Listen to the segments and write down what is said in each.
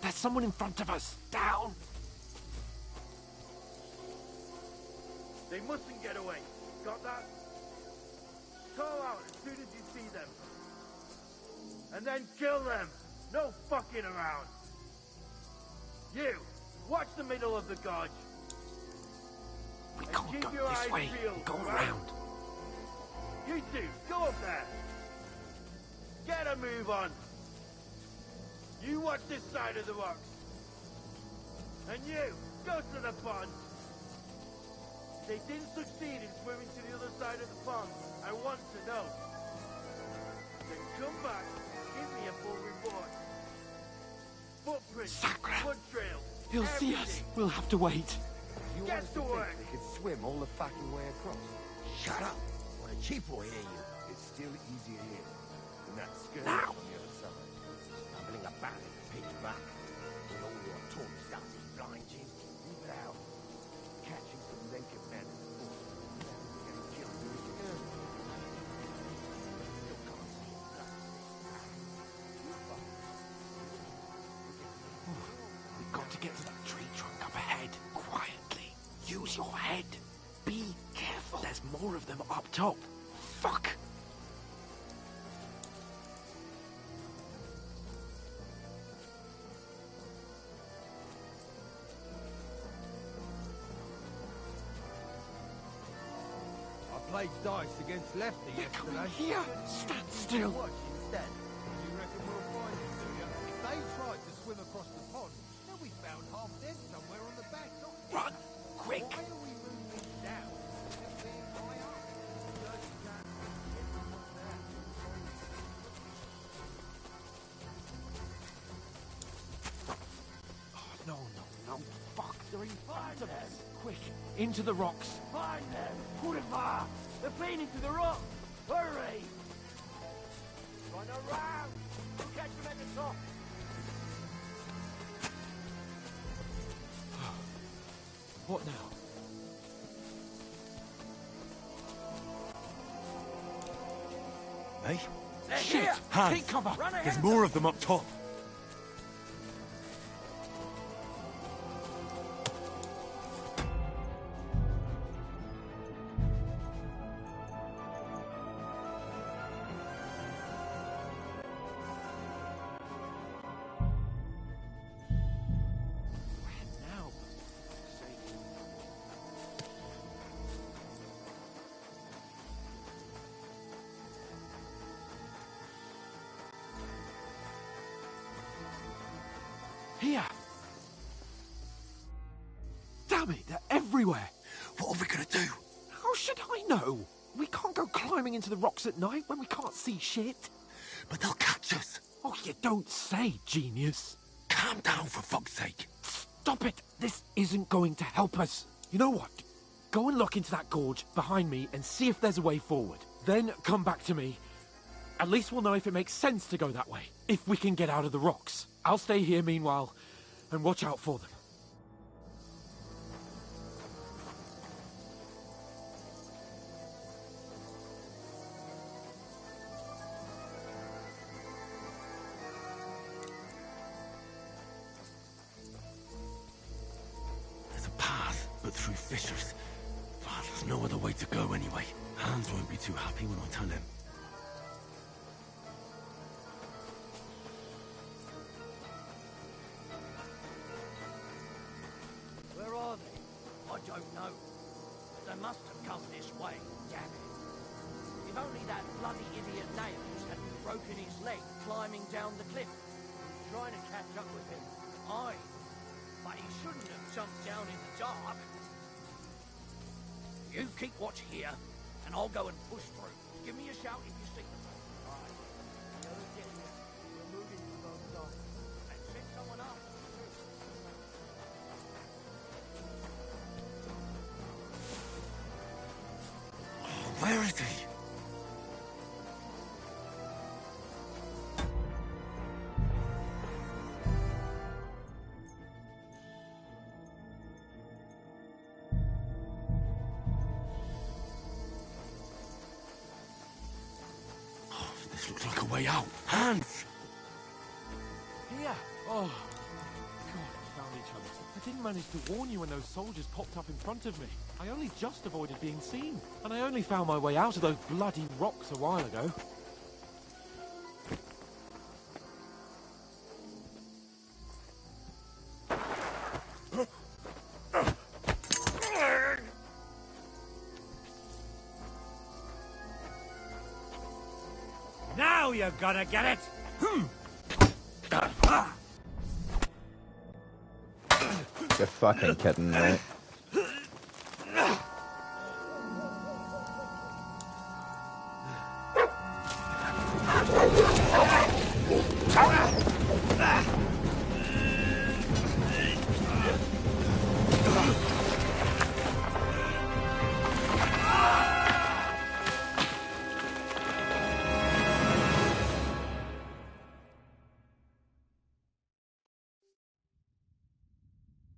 There's someone in front of us. Down! They mustn't get away. Got that? Call out as soon as you see them. And then kill them. No fucking around. You, watch the middle of the gorge. We can't go this way. Go around. You two, go up there. Get a move on. You watch this side of the rocks. And you, go to the pond. If they didn't succeed in swimming to the other side of the pond, I want to know. Then come back and give me a full report. Footprints, Sacre. blood trails, He'll see us. We'll have to wait. You Get to work. They could swim all the fucking way across. Shut up! Or the chief will hear you. It's still easier here than that skirt Now. on the other side. Stumbling about in the pitch black. With all your talk does is blind you. Leave it out. Catching some naked men in the bush. Getting killed in the skirt. Still can't see blood. We've got to get to that tree trunk up ahead. Quietly. Use your head. Be careful. There's more of them up top. Fuck! I played dice against Lefty They're coming yesterday. here. Stand still. Watch instead. You reckon we'll find it, do you? If they tried to swim across the pond, they'll be found half dead somewhere on the bank. Not here. Run! Quick! Why are we moving down? They're being high up. Dirty cat. Everyone's there. Oh, no. Fuck, they're in front of us. Quick, into the rocks. Find them! Purva! They're feeding to the rock! Hurry! Run around! We'll catch them at the top! What now? Hey? They're Shit! here! Hans, Take cover! Run ahead there's of more of them up top. Where now? For fuck's sake. Here! Damn it, they're everywhere! What are we gonna do? How should I know? We can't go climbing into the rocks at night when we can't see shit. But they'll catch us. Oh, you don't say, genius. Calm down, for fuck's sake. Stop it! This isn't going to help us. You know what? Go and look into that gorge behind me and see if there's a way forward. Then come back to me. At least we'll know if it makes sense to go that way. If we can get out of the rocks. I'll stay here meanwhile and watch out for them. There's a path, but through fissures. Ah, there's no other way to go anyway. Hans won't be too happy when I tell him. Where are they? I don't know. They must have come this way, damn it. If only that bloody idiot Nails hadn't broken his leg climbing down the cliff. Trying to catch up with him. Aye. But he shouldn't have jumped down in the dark. You keep watch here, and I'll go and push through. Give me a shout if you see them. Aye. The others get here. We're moving from both sides. And send someone up. Where is he? Oh, this looks like a way out. Hans! Here! Oh, didn't manage to warn you when those soldiers popped up in front of me. I only just avoided being seen. And I only found my way out of those bloody rocks a while ago. Now you're gonna get it! You're fucking kidding me.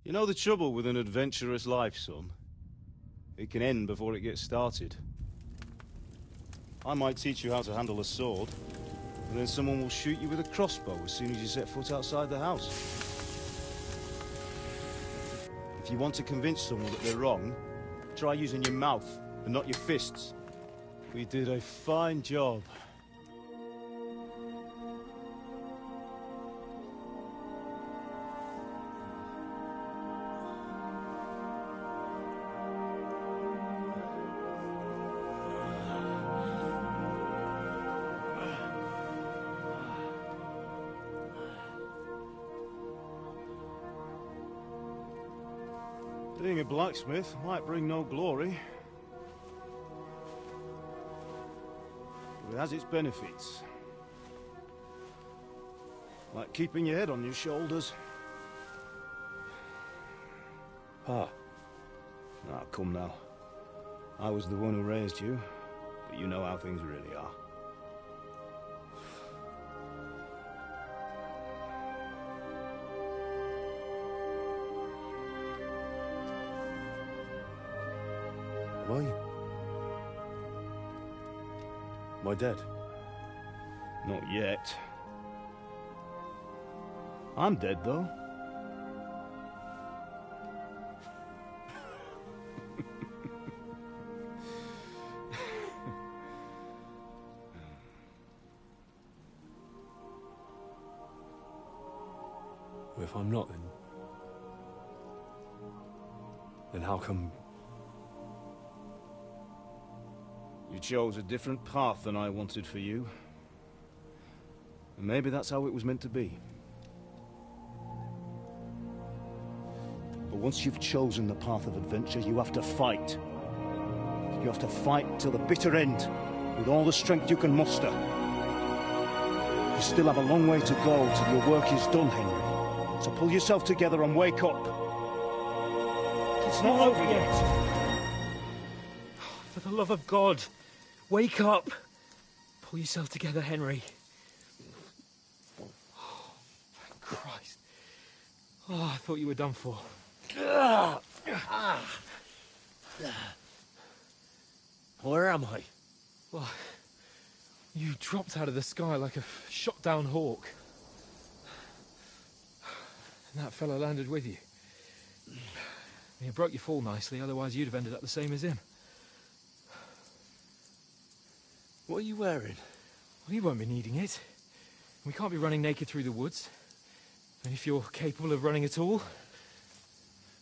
You know the trouble with an adventurous life, son? It can end before it gets started. I might teach you how to handle a sword, and then someone will shoot you with a crossbow as soon as you set foot outside the house. If you want to convince someone that they're wrong, try using your mouth and not your fists. We did a fine job. Being a blacksmith might bring no glory, but it has its benefits. Like keeping your head on your shoulders. Pa. Ah, come now. I was the one who raised you, but you know how things really are. Am I dead? Not yet. I'm dead, though. Well, if I'm not, then how come... You chose a different path than I wanted for you. And maybe that's how it was meant to be. But once you've chosen the path of adventure, you have to fight. You have to fight till the bitter end, with all the strength you can muster. You still have a long way to go till your work is done, Henry. So pull yourself together and wake up. It's not over yet. For the love of God, wake up! Pull yourself together, Henry. Oh, thank Christ. Oh, I thought you were done for. Where am I? Well, you dropped out of the sky like a shot-down hawk. And that fella landed with you. You broke your fall nicely, otherwise you'd have ended up the same as him. What are you wearing? Well, you won't be needing it. We can't be running naked through the woods. And if you're capable of running at all...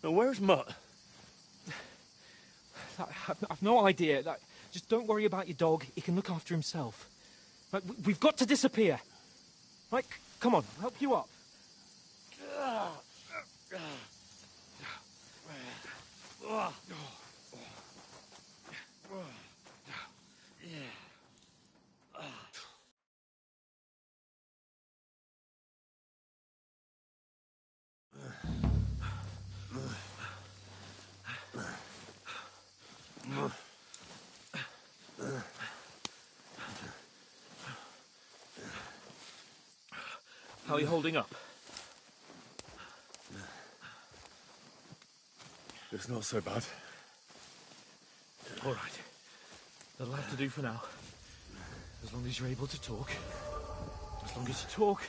Now, where's Mutt? I've no idea. Just don't worry about your dog. He can look after himself. Right, we've got to disappear. Right, come on, I'll help you up. How are you holding up? It's not so bad. All right. That'll have to do for now. As long as you're able to talk. As long as you talk,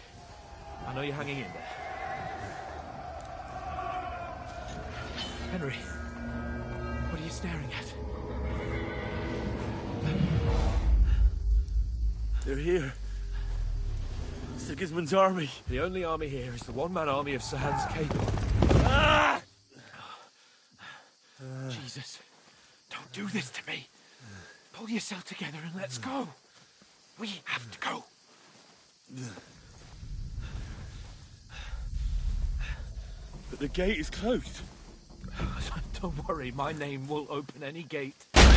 I know you're hanging in there. Henry, what are you staring at? They're here. Sigismund's army. The only army here is the one-man army of Sir Hans Cable. Ah! Jesus, don't do this to me. Pull yourself together and let's go. We have to go. But the gate is closed. Don't worry, my name will open any gate. Fuck!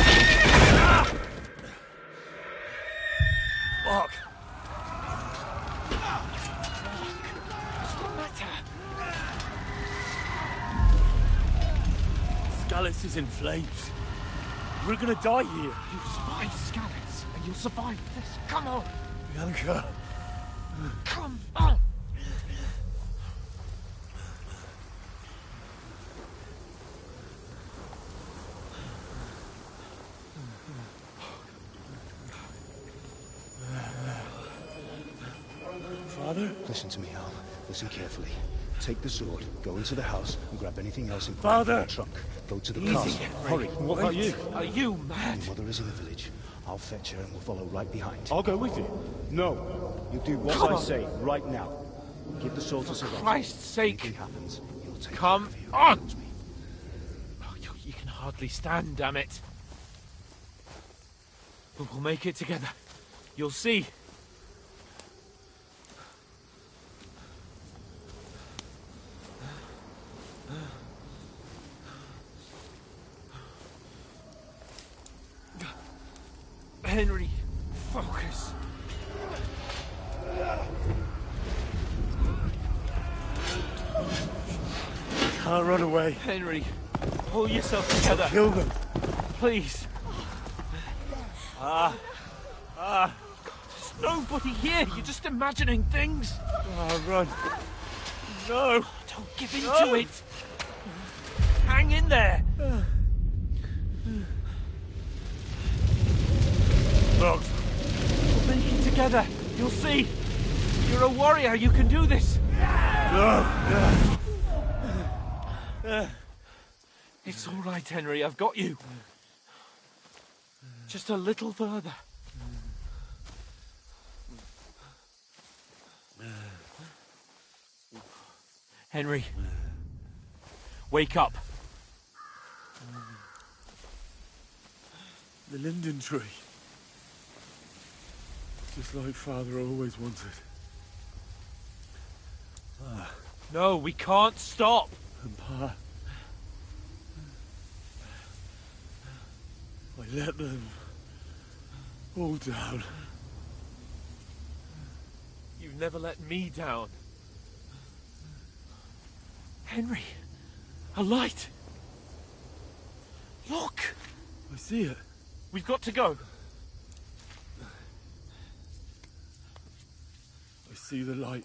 What's the matter? Scallis is in flames. We're gonna die here. You survived Scallis, and you'll survive this. Come on! Bianca. Come on! Father? Listen to me, Al. Listen carefully. Take the sword, go into the house, and grab anything else in Father! the trunk. Go to the Easy, castle. Henry. Hurry. What about you? Are you mad? Your mother is in the village. I'll fetch her and we'll follow right behind. I'll go with you. No. You do what Come I on. say right now. Give the sword to Sir Christ's sake. Anything happens, he'll take Come care of you. on. Trust me. Oh, you can hardly stand, damn it. But we'll make it together. You'll see. Henry, focus. Can't run away. Henry, pull yourself together. Kill them. Please. There's nobody here. You're just imagining things. Run. No. Don't give in to it. Hang in there. Look. We'll make it together. You'll see. You're a warrior. You can do this. It's all right, Henry. I've got you. Just a little further. Henry, wake up. The linden tree. Just like Father always wanted. No, we can't stop. And Pa. I let them all down. You've never let me down. Henry, a light. Look, I see it. we've got to go. I see the light.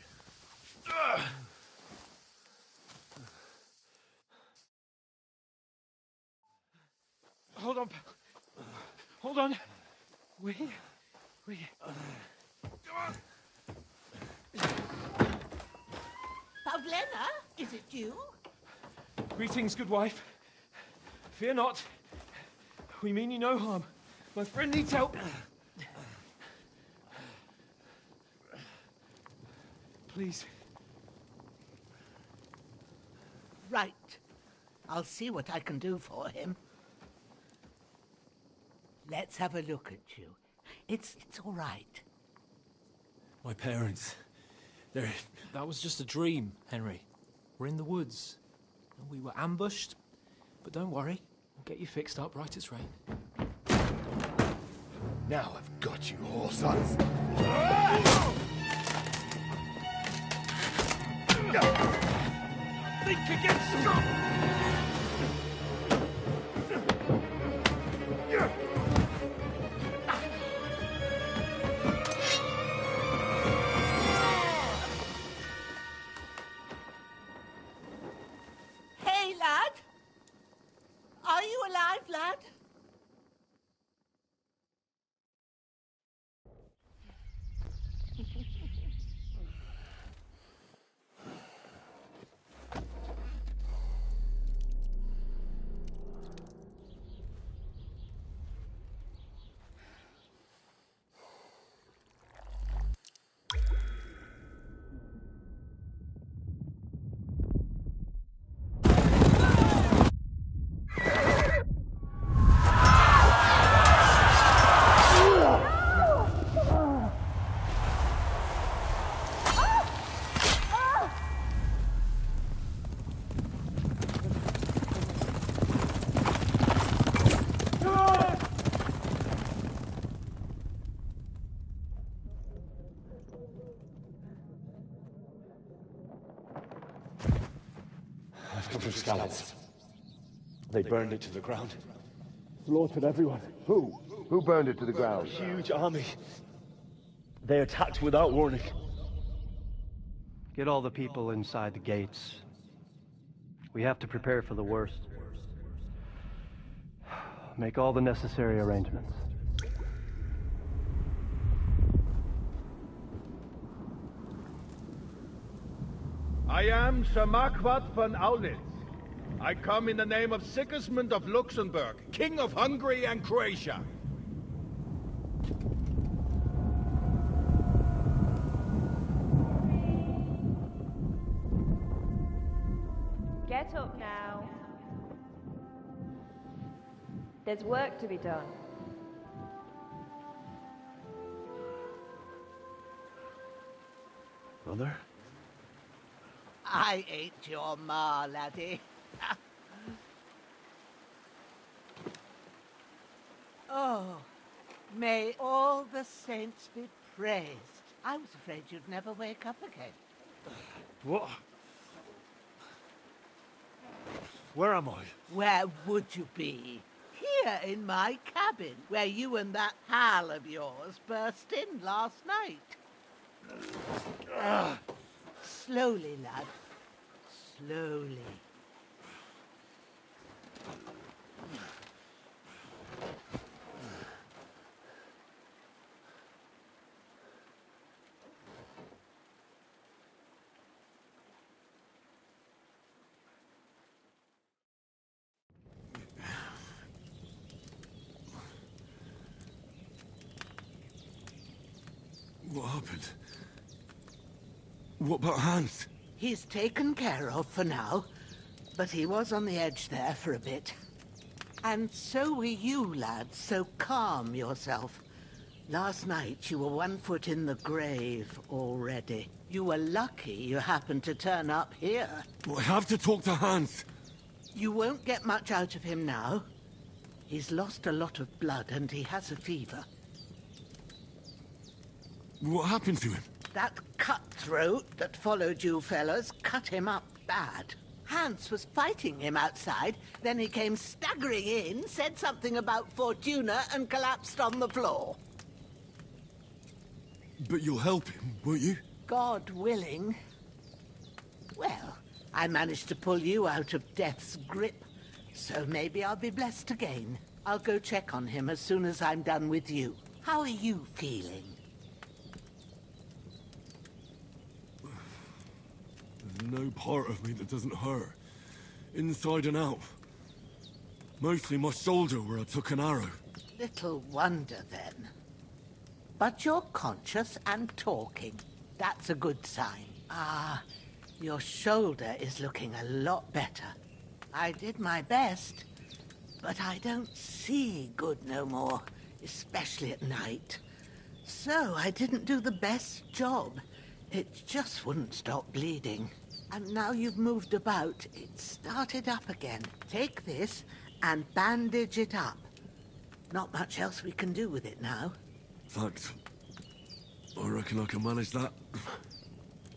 Hold on. Hold on. We're here. Pavlena, is it you? Greetings, good wife. Fear not. We mean you no harm. My friend needs help. Please. Right. I'll see what I can do for him. Let's have a look at you. It's all right. My parents. That was just a dream, Henry. We're in the woods. We were ambushed, but don't worry. We'll get you fixed up right as rain. Now I've got you, whore sons. Think against them! Hey, lad! Are you alive, lad? come from Scallops. They burned it to the ground. Slaughtered everyone. Who? Who burned it to the ground? A huge army. They attacked without warning. Get all the people inside the gates. We have to prepare for the worst. Make all the necessary arrangements. I am Sir Marquardt von Aulitz. I come in the name of Sigismund of Luxembourg, King of Hungary and Croatia. Get up now. There's work to be done. Mother? I ain't your ma, laddie. Oh, may all the saints be praised. I was afraid you'd never wake up again. What? Where am I? Where would you be? Here in my cabin, where you and that pal of yours burst in last night. Slowly, lad. Slowly. What happened? What about Hans? He's taken care of for now, but he was on the edge there for a bit. And so were you, lad, so calm yourself. Last night you were 1 foot in the grave already. You were lucky you happened to turn up here. I have to talk to Hans. You won't get much out of him now. He's lost a lot of blood and he has a fever. What happened to him? That cutthroat that followed you fellas cut him up bad. Hans was fighting him outside, then he came staggering in, said something about Fortuna, and collapsed on the floor. But you'll help him, won't you? God willing. Well, I managed to pull you out of death's grip, so maybe I'll be blessed again. I'll go check on him as soon as I'm done with you. How are you feeling? There's no part of me that doesn't hurt. Inside and out. Mostly my shoulder where I took an arrow. Little wonder, then. But you're conscious and talking. That's a good sign. Ah, your shoulder is looking a lot better. I did my best, but I don't see good no more, especially at night. So I didn't do the best job. It just wouldn't stop bleeding. And now you've moved about, it started up again. Take this and bandage it up. Not much else we can do with it now. Thanks. I reckon I can manage that.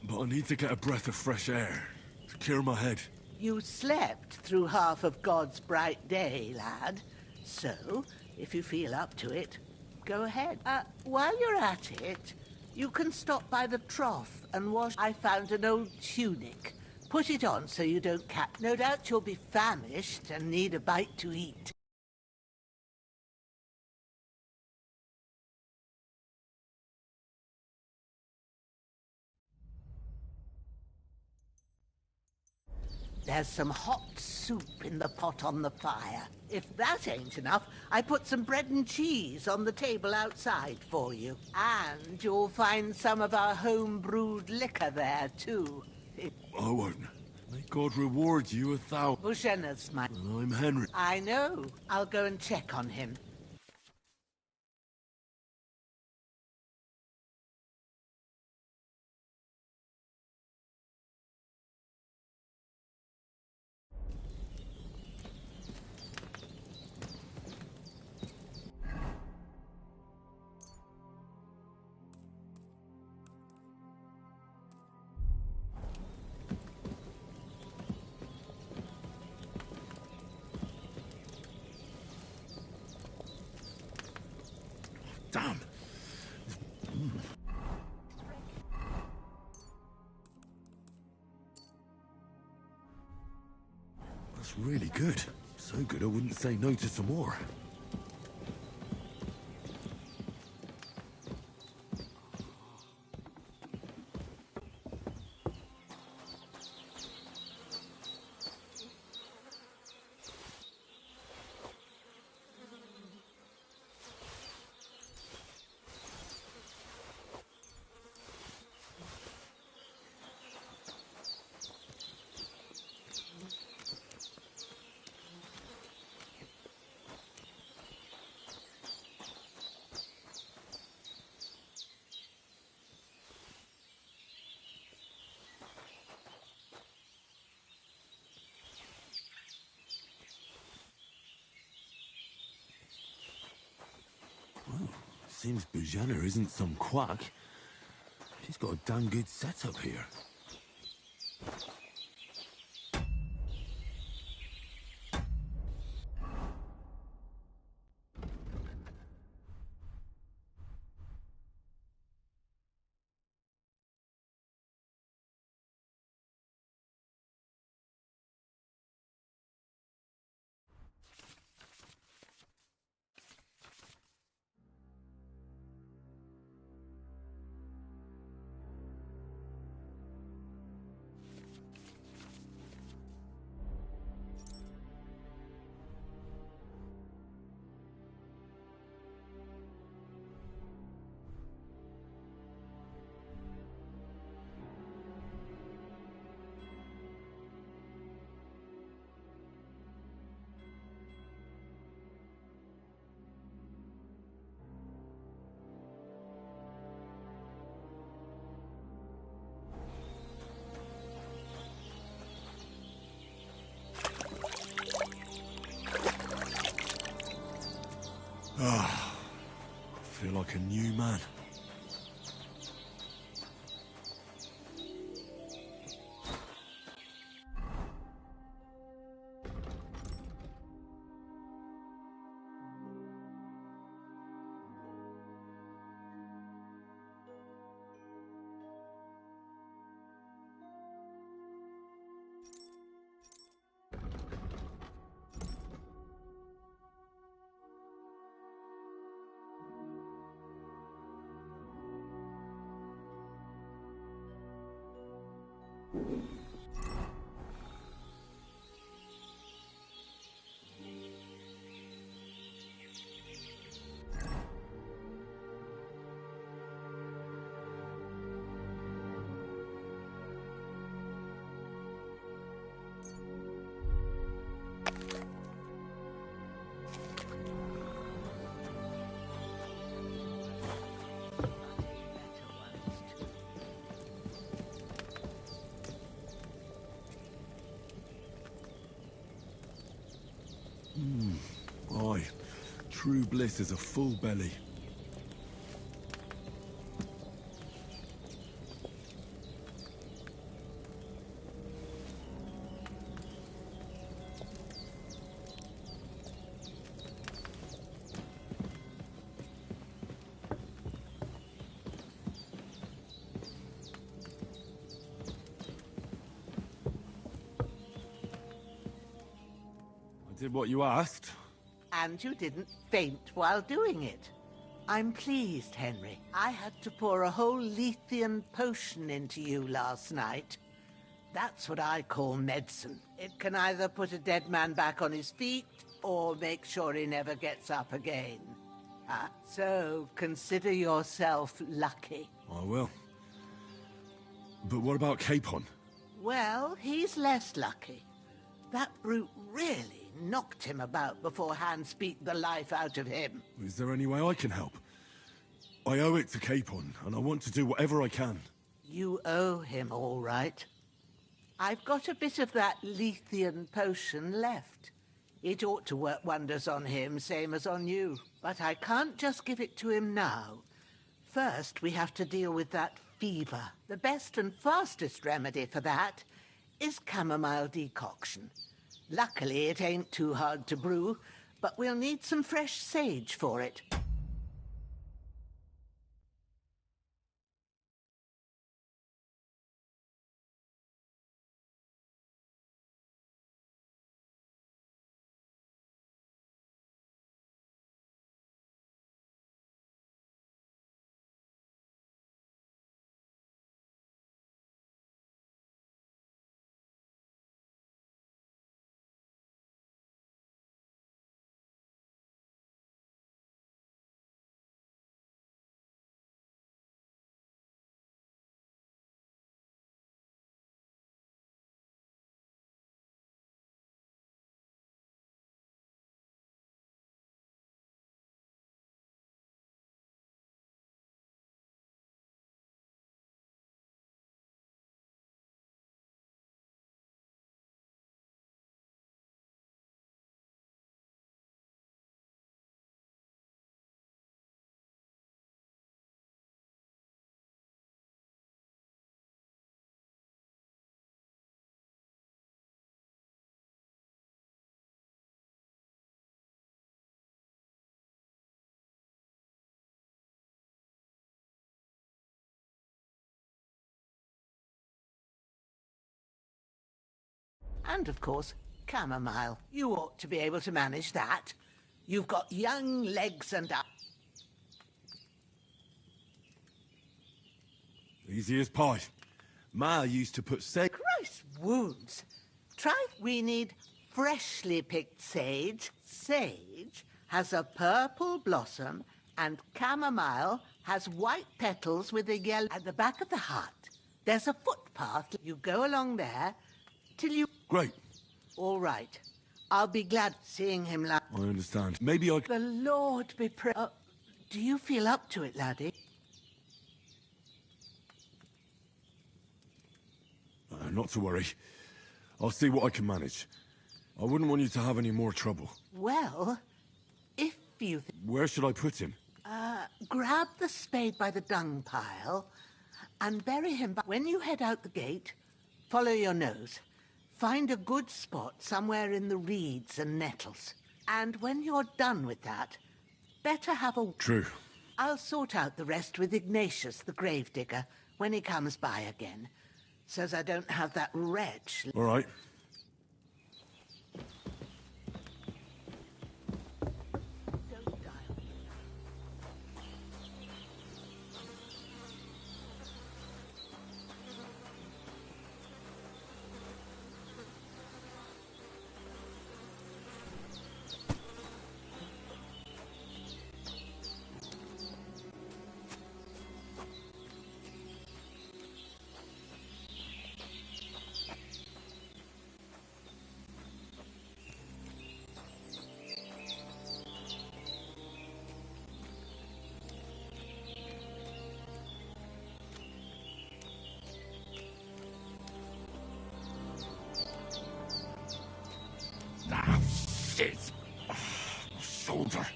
But I need to get a breath of fresh air to clear my head. You slept through half of God's bright day, lad. So, if you feel up to it, go ahead. While you're at it, you can stop by the trough and wash. I found an old tunic. Put it on so you don't catch. No doubt you'll be famished and need a bite to eat. There's some hot soup in the pot on the fire. If that ain't enough, I put some bread and cheese on the table outside for you. And you'll find some of our home-brewed liquor there, too. I won't. May God reward you 1,000. Bushenas, my... I'm Henry. I know. I'll go and check on him. That's really good. So good I wouldn't say no to some more. Seems Bujana isn't some quack. She's got a damn good setup here. Ah, I feel like a new man. Aye, true bliss is a full belly. I did what you asked. And you didn't faint while doing it. I'm pleased, Henry. I had to pour a whole Lethean potion into you last night. That's what I call medicine. It can either put a dead man back on his feet, or make sure he never gets up again. So consider yourself lucky. I will. But what about Capon? Well, he's less lucky. That brute really knocked him about before Hans beat the life out of him. Is there any way I can help? I owe it to Capon, and I want to do whatever I can. You owe him, all right. I've got a bit of that Lethean potion left. It ought to work wonders on him, same as on you. But I can't just give it to him now. First, we have to deal with that fever. The best and fastest remedy for that is chamomile decoction. Luckily, it ain't too hard to brew, but we'll need some fresh sage for it. And, of course, chamomile. You ought to be able to manage that. You've got young legs and Easy as pie. Ma used to put sage... Gross wounds. We need freshly picked sage. Sage has a purple blossom, and chamomile has white petals with a yellow... At the back of the hut, there's a footpath. You go along there till you... Great. All right. I'll be glad seeing him like... I understand. Maybe I... The Lord be do you feel up to it, laddie? Not to worry. I'll see what I can manage. I wouldn't want you to have any more trouble. Well, if you... Where should I put him? Grab the spade by the dung pile and bury him. When you head out the gate, follow your nose. Find a good spot somewhere in the reeds and nettles. And when you're done with that, better have a... True. I'll sort out the rest with Ignatius, the gravedigger, when he comes by again. Says I don't have that wretch... All right. Ah, shit! My shoulder.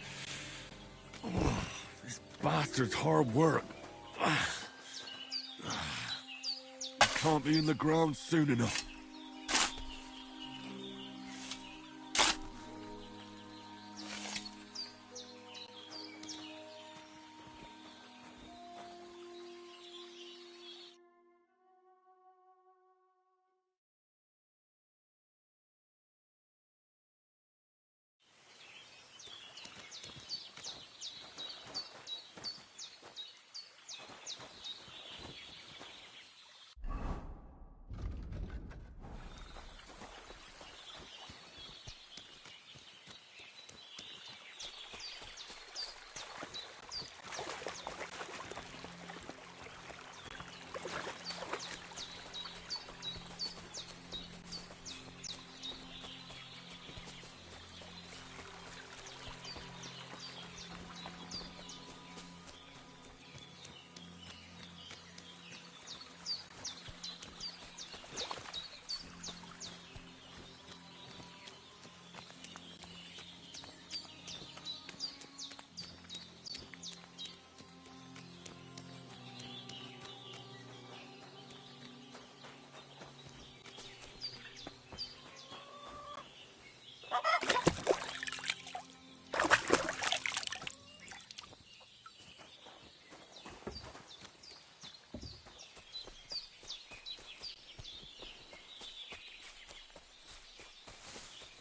This bastard's hard work. It can't be in the ground soon enough.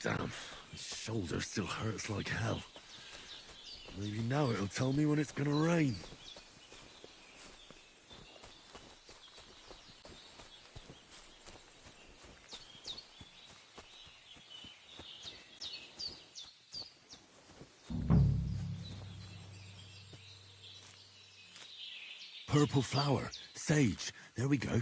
Damn, my shoulder still hurts like hell. Maybe now it'll tell me when it's gonna rain. Purple flower, sage, there we go.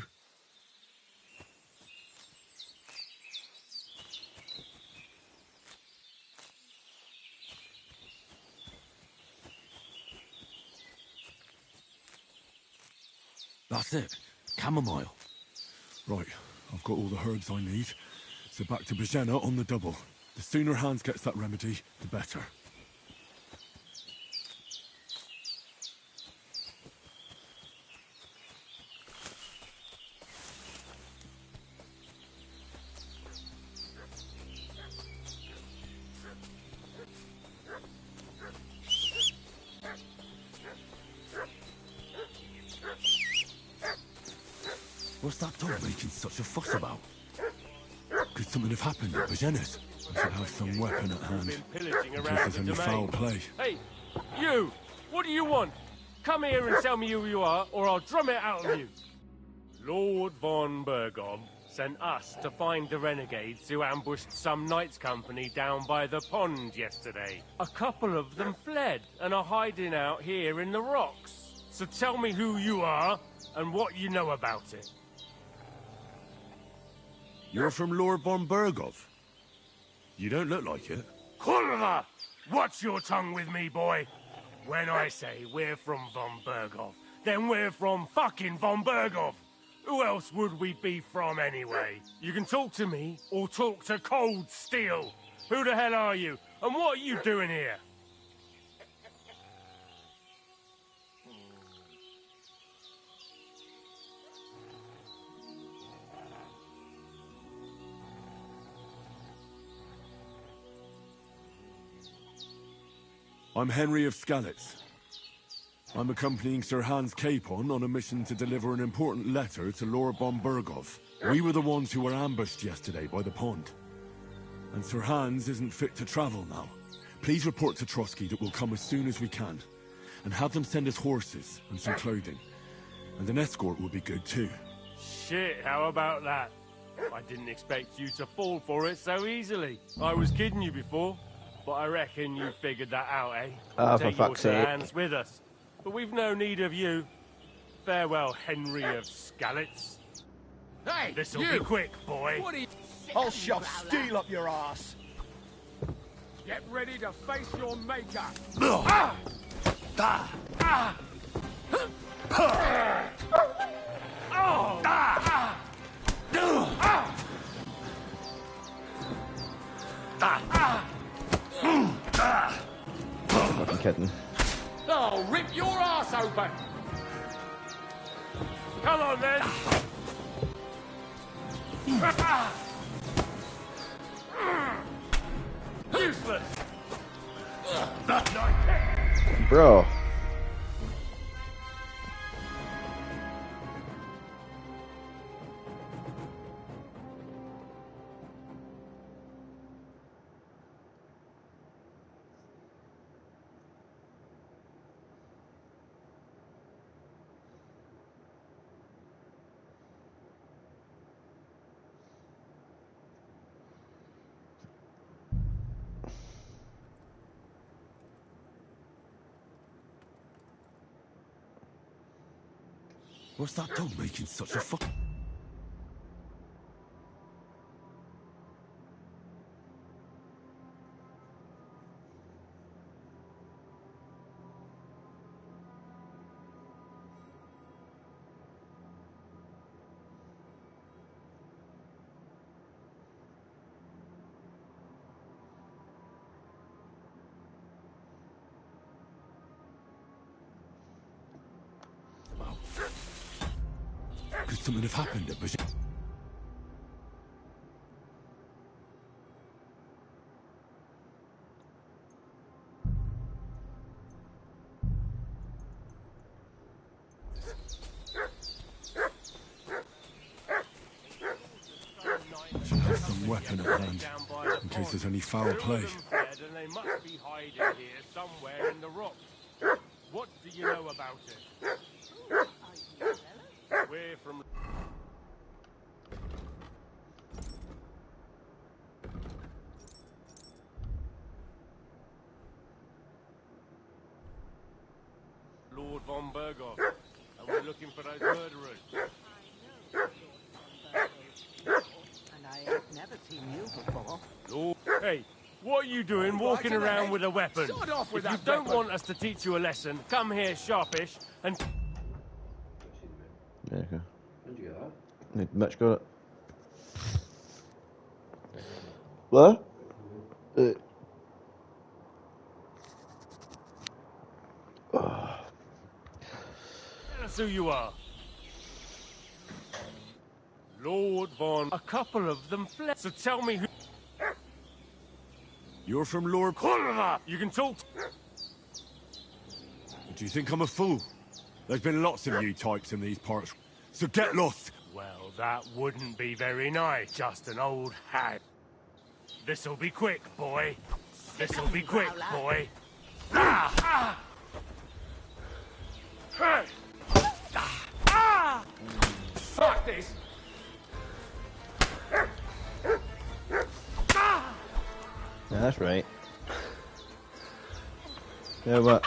That's it. Chamomile. Right, I've got all the herbs I need. So back to Bajena on the double. The sooner Hans gets that remedy, the better. What's that dog making such a fuss about? Could something have happened at Bajena's? I should have some weapon at hand. Pillaging In around case there's the any domain. foul play. Hey, you! What do you want? Come here and tell me who you are, or I'll drum it out of you. Lord von Bergov sent us to find the renegades who ambushed some knights' company down by the pond yesterday. A couple of them fled and are hiding out here in the rocks. So tell me who you are and what you know about it. You're from Lord von Bergov? You don't look like it. Kurva! Watch your tongue with me, boy. When I say we're from von Bergov, then we're from fucking von Bergov. Who else would we be from anyway? You can talk to me or talk to Cold Steel. Who the hell are you? And what are you doing here? I'm Henry of Skalitz. I'm accompanying Sir Hans Capon on a mission to deliver an important letter to Lord von Bergov. We were the ones who were ambushed yesterday by the pond. And Sir Hans isn't fit to travel now. Please report to Trotsky that we'll come as soon as we can. And have them send us horses and some clothing. And an escort would be good too. Shit, how about that? I didn't expect you to fall for it so easily. I was kidding you before, but I reckon you figured that out, eh? Ah, for Take your fuck's sake. hands with us. But we've no need of you. Farewell, Henry of Skalitz. Hey, This'll you! be quick, boy. What are you... I'll shove steel up your ass. Get ready to face your maker. Fucking kidding. I'll rip your ass open. Come on, then. Useless. Bro. What's that dog making such a fuck? Could something have happened at Bajena's? Should have some weapon at hand, in case there's any foul play. And they must be hiding here somewhere in the rocks. What do you know about it? We're from... Lord von Bergov, and we're looking for those murderers. And I ain't never seen you before. Lord, hey, what are you doing walking around with a weapon? Start off with If you that don't weapon. want us to teach you a lesson, come here sharpish and... There you go. Mitch got it. What? Tell us who you are. Lord von... A couple of them fled. So tell me who... You're from Lord... Kurva! You can talk... Do you think I'm a fool? There's been lots of you types in these parts, so get lost! Well, that wouldn't be very nice, just an old hag. This'll be quick, boy. This'll be quick, boy. Ah! Ah! Hey! Ah! Fuck this! Yeah, that's right. Yeah, what?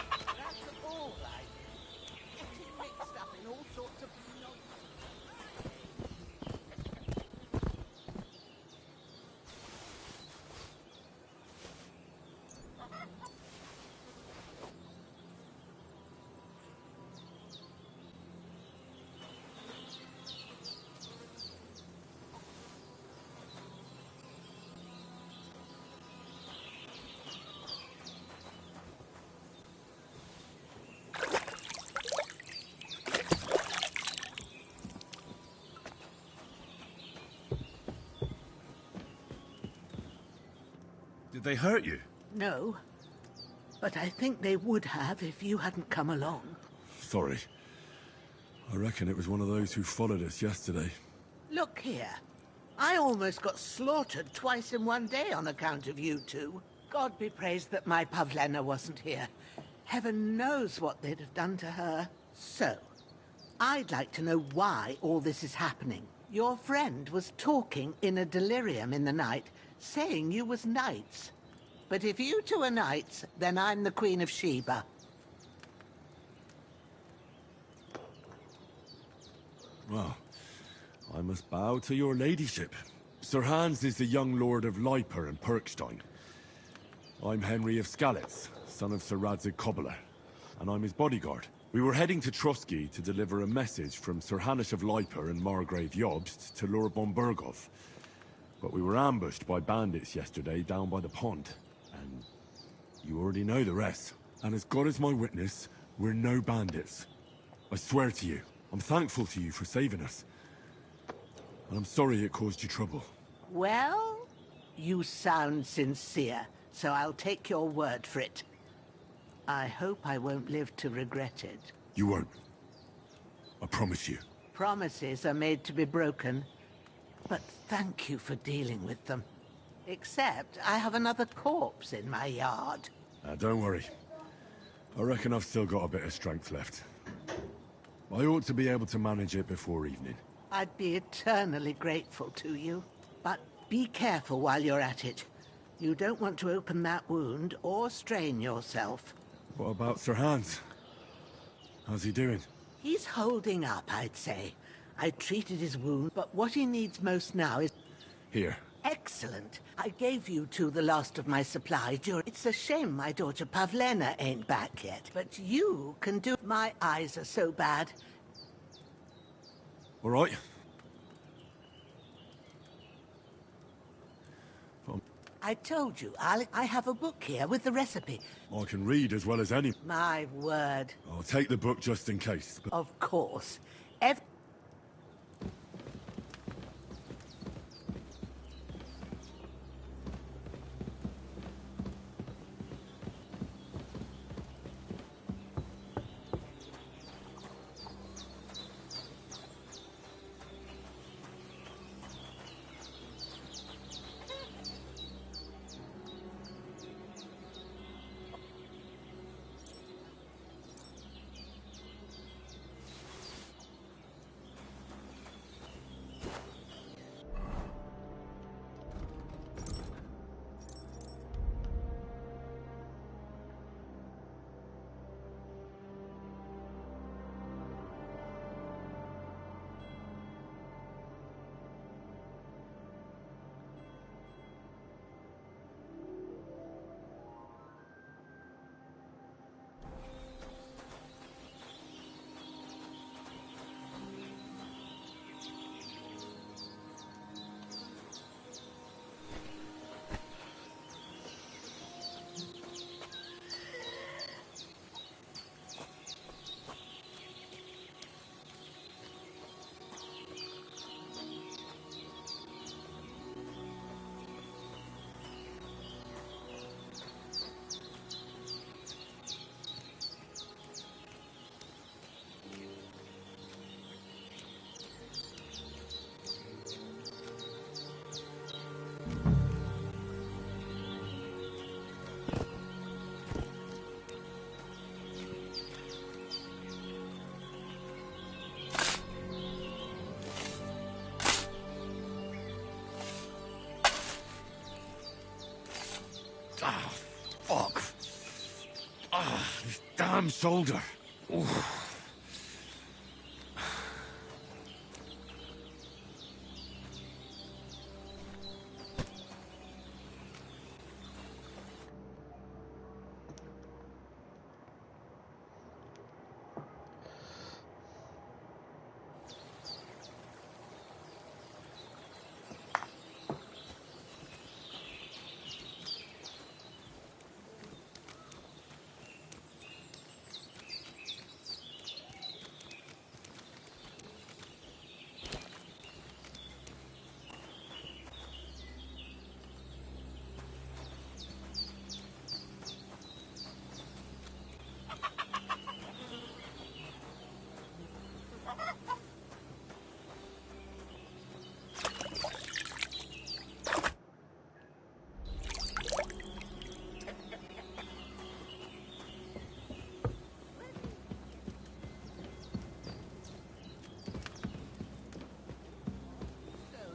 Did they hurt you? No. But I think they would have if you hadn't come along. Sorry. I reckon it was one of those who followed us yesterday. Look here. I almost got slaughtered twice in one day on account of you two. God be praised that my Pavlena wasn't here. Heaven knows what they'd have done to her. So, I'd like to know why all this is happening. Your friend was talking in a delirium in the night, saying you was knights. But if you two are knights, then I'm the Queen of Sheba. Well, I must bow to your ladyship. Sir Hans is the young lord of Leiper and Perkstein. I'm Henry of Skalitz, son of Sir Radzig Cobbler, and I'm his bodyguard. We were heading to Trusky to deliver a message from Sir Hanish of Leiper and Margrave Jobst to Lord Bombergov. But we were ambushed by bandits yesterday down by the pond, and you already know the rest. And as God is my witness, we're no bandits. I swear to you, I'm thankful to you for saving us. And I'm sorry it caused you trouble. Well, you sound sincere, so I'll take your word for it. I hope I won't live to regret it. You won't. I promise you. Promises are made to be broken. But thank you for dealing with them. Except I have another corpse in my yard. Don't worry. I reckon I've still got a bit of strength left. I ought to be able to manage it before evening. I'd be eternally grateful to you. But be careful while you're at it. You don't want to open that wound or strain yourself. What about Sir Hans? How's he doing? He's holding up, I'd say. I treated his wound, but what he needs most now is... Here. Excellent. I gave you two the last of my supply during... It's a shame my daughter Pavlena ain't back yet, but you can do... My eyes are so bad. All right. I told you, I have a book here with the recipe. I can read as well as any. My word. I'll take the book just in case. But... Of course. damn shoulder. Oof.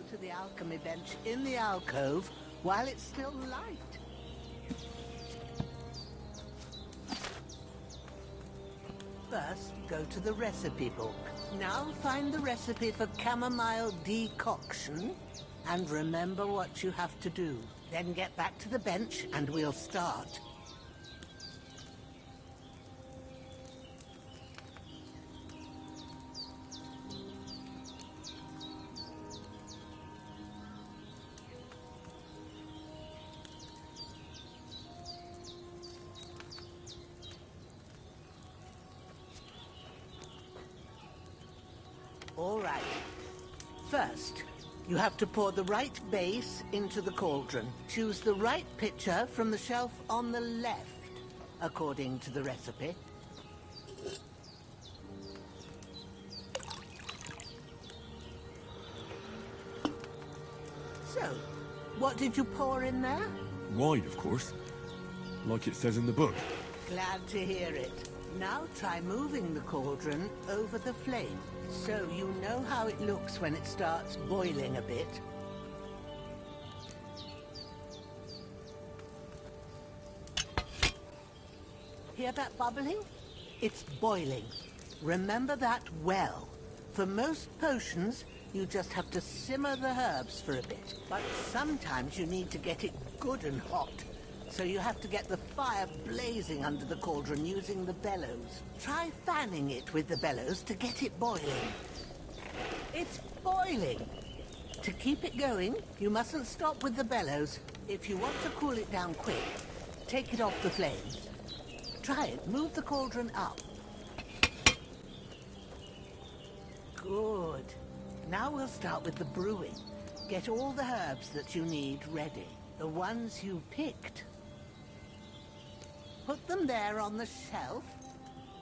To the alchemy bench in the alcove while it's still light. First, go to the recipe book. Now find the recipe for chamomile decoction and remember what you have to do. Then get back to the bench and we'll start. All right. First, you have to pour the right base into the cauldron. Choose the right pitcher from the shelf on the left, according to the recipe. So, what did you pour in there? Wine, of course. Like it says in the book. Glad to hear it. Now try moving the cauldron over the flame, so you know how it looks when it starts boiling a bit. Hear that bubbling? It's boiling. Remember that well. For most potions, you just have to simmer the herbs for a bit. But sometimes you need to get it good and hot. So you have to get the fire blazing under the cauldron using the bellows. Try fanning it with the bellows to get it boiling. It's boiling! To keep it going, you mustn't stop with the bellows. If you want to cool it down quick, take it off the flames. Try it. Move the cauldron up. Good. Now we'll start with the brewing. Get all the herbs that you need ready. The ones you picked. Put them there on the shelf,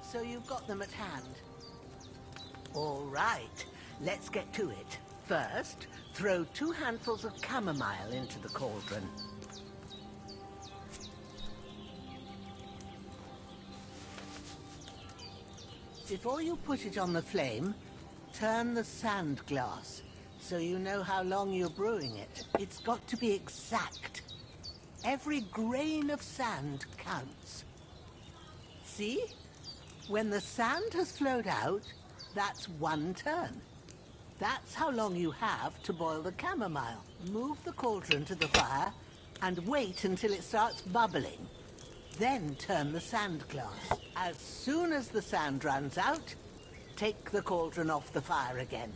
so you've got them at hand. All right, let's get to it. First, throw 2 handfuls of chamomile into the cauldron. Before you put it on the flame, turn the sand glass, so you know how long you're brewing it. It's got to be exact. Every grain of sand counts. See? When the sand has flowed out, that's 1 turn. That's how long you have to boil the chamomile. Move the cauldron to the fire and wait until it starts bubbling. Then turn the sand glass. As soon as the sand runs out, take the cauldron off the fire again.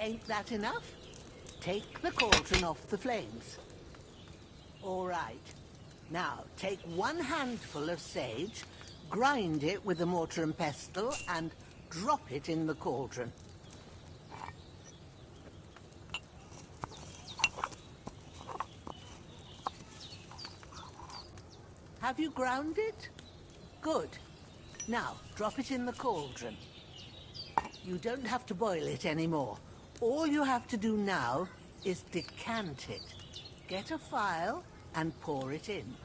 Ain't that enough? Take the cauldron off the flames. All right. Now, take 1 handful of sage, grind it with a mortar and pestle, and drop it in the cauldron. Have you ground it? Good. Now, drop it in the cauldron. You don't have to boil it anymore. All you have to do now is decant it. Get a phial and pour it in.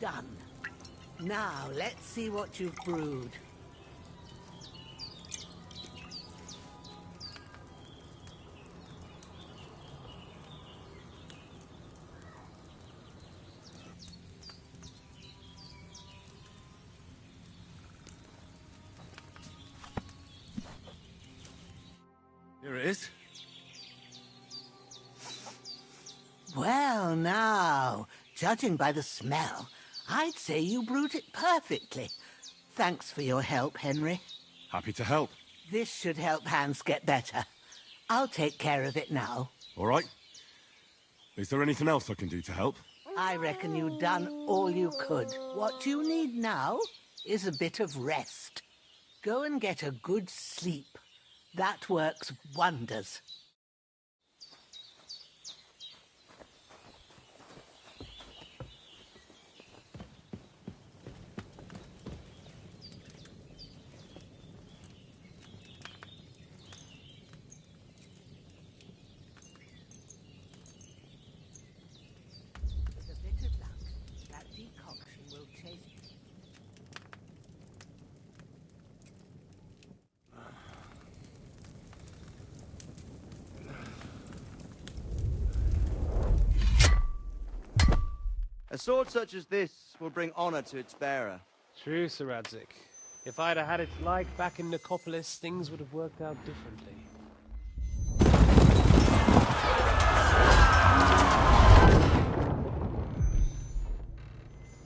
Done. Now, let's see what you've brewed. Here it is. Well, now, judging by the smell, I'd say you brewed it perfectly. Thanks for your help, Henry. Happy to help. This should help Hans get better. I'll take care of it now. All right. Is there anything else I can do to help? I reckon you've done all you could. What you need now is a bit of rest. Go and get a good sleep. That works wonders. With a bit of luck, that decoction will chase. A sword such as this will bring honor to its bearer. True, Sir Radzik. If I'd have had its like back in Nicopolis, things would have worked out differently.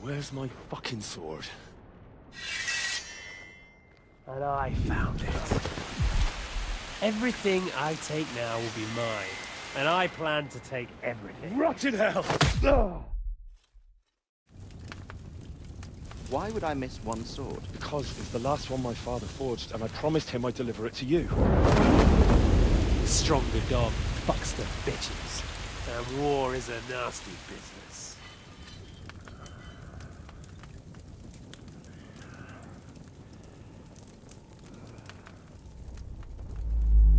Where's my fucking sword? And I found it. Everything I take now will be mine, and I plan to take everything. Rotten hell! Why would I miss one sword? Because it's the last one my father forged, and I promised him I'd deliver it to you. Stronger dog fucks the bitches, and war is a nasty business.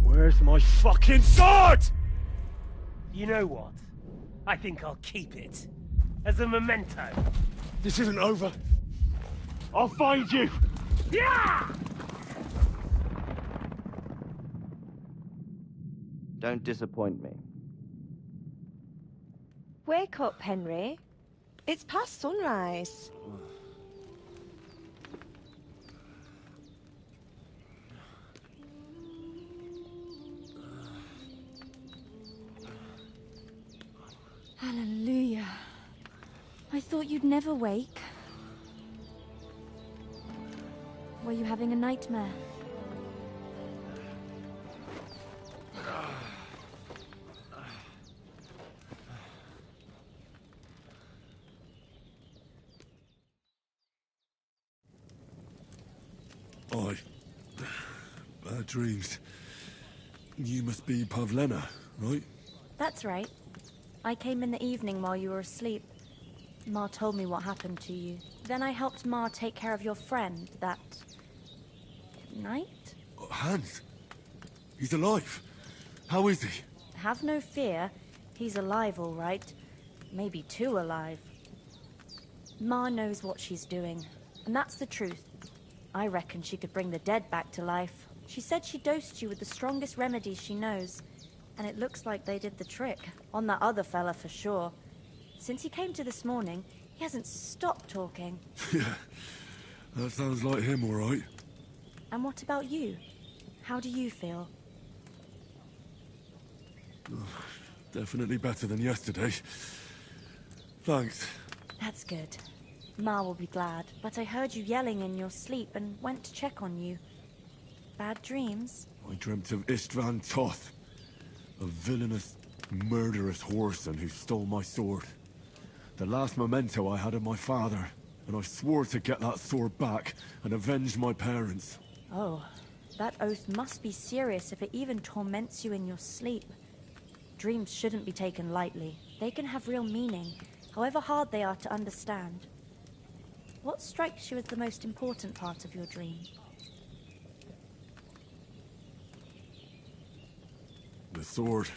Where's my fucking sword? You know what? I think I'll keep it. As a memento. This isn't over. I'll find you! Yeah! Don't disappoint me. Wake up, Henry. It's past sunrise. Hallelujah. I thought you'd never wake. Were you having a nightmare? Bad dreams. You must be Pavlena, right? That's right. I came in the evening while you were asleep. Ma told me what happened to you. Then I helped Ma take care of your friend that night? Hans? He's alive. How is he? Have no fear. He's alive, all right. Maybe too alive. Ma knows what she's doing, and that's the truth. I reckon she could bring the dead back to life. She said she dosed you with the strongest remedies she knows, and it looks like they did the trick. On that other fella for sure. Since he came to this morning, he hasn't stopped talking. Yeah, that sounds like him, all right. And what about you? How do you feel? Definitely better than yesterday. Thanks. That's good. Ma will be glad, but I heard you yelling in your sleep and went to check on you. Bad dreams? I dreamt of Istvan Toth, a villainous, murderous whoreson who stole my sword. The last memento I had of my father, and I swore to get that sword back and avenge my parents. Oh, that oath must be serious if it even torments you in your sleep. Dreams shouldn't be taken lightly. They can have real meaning, however hard they are to understand. What strikes you as the most important part of your dream? The sword.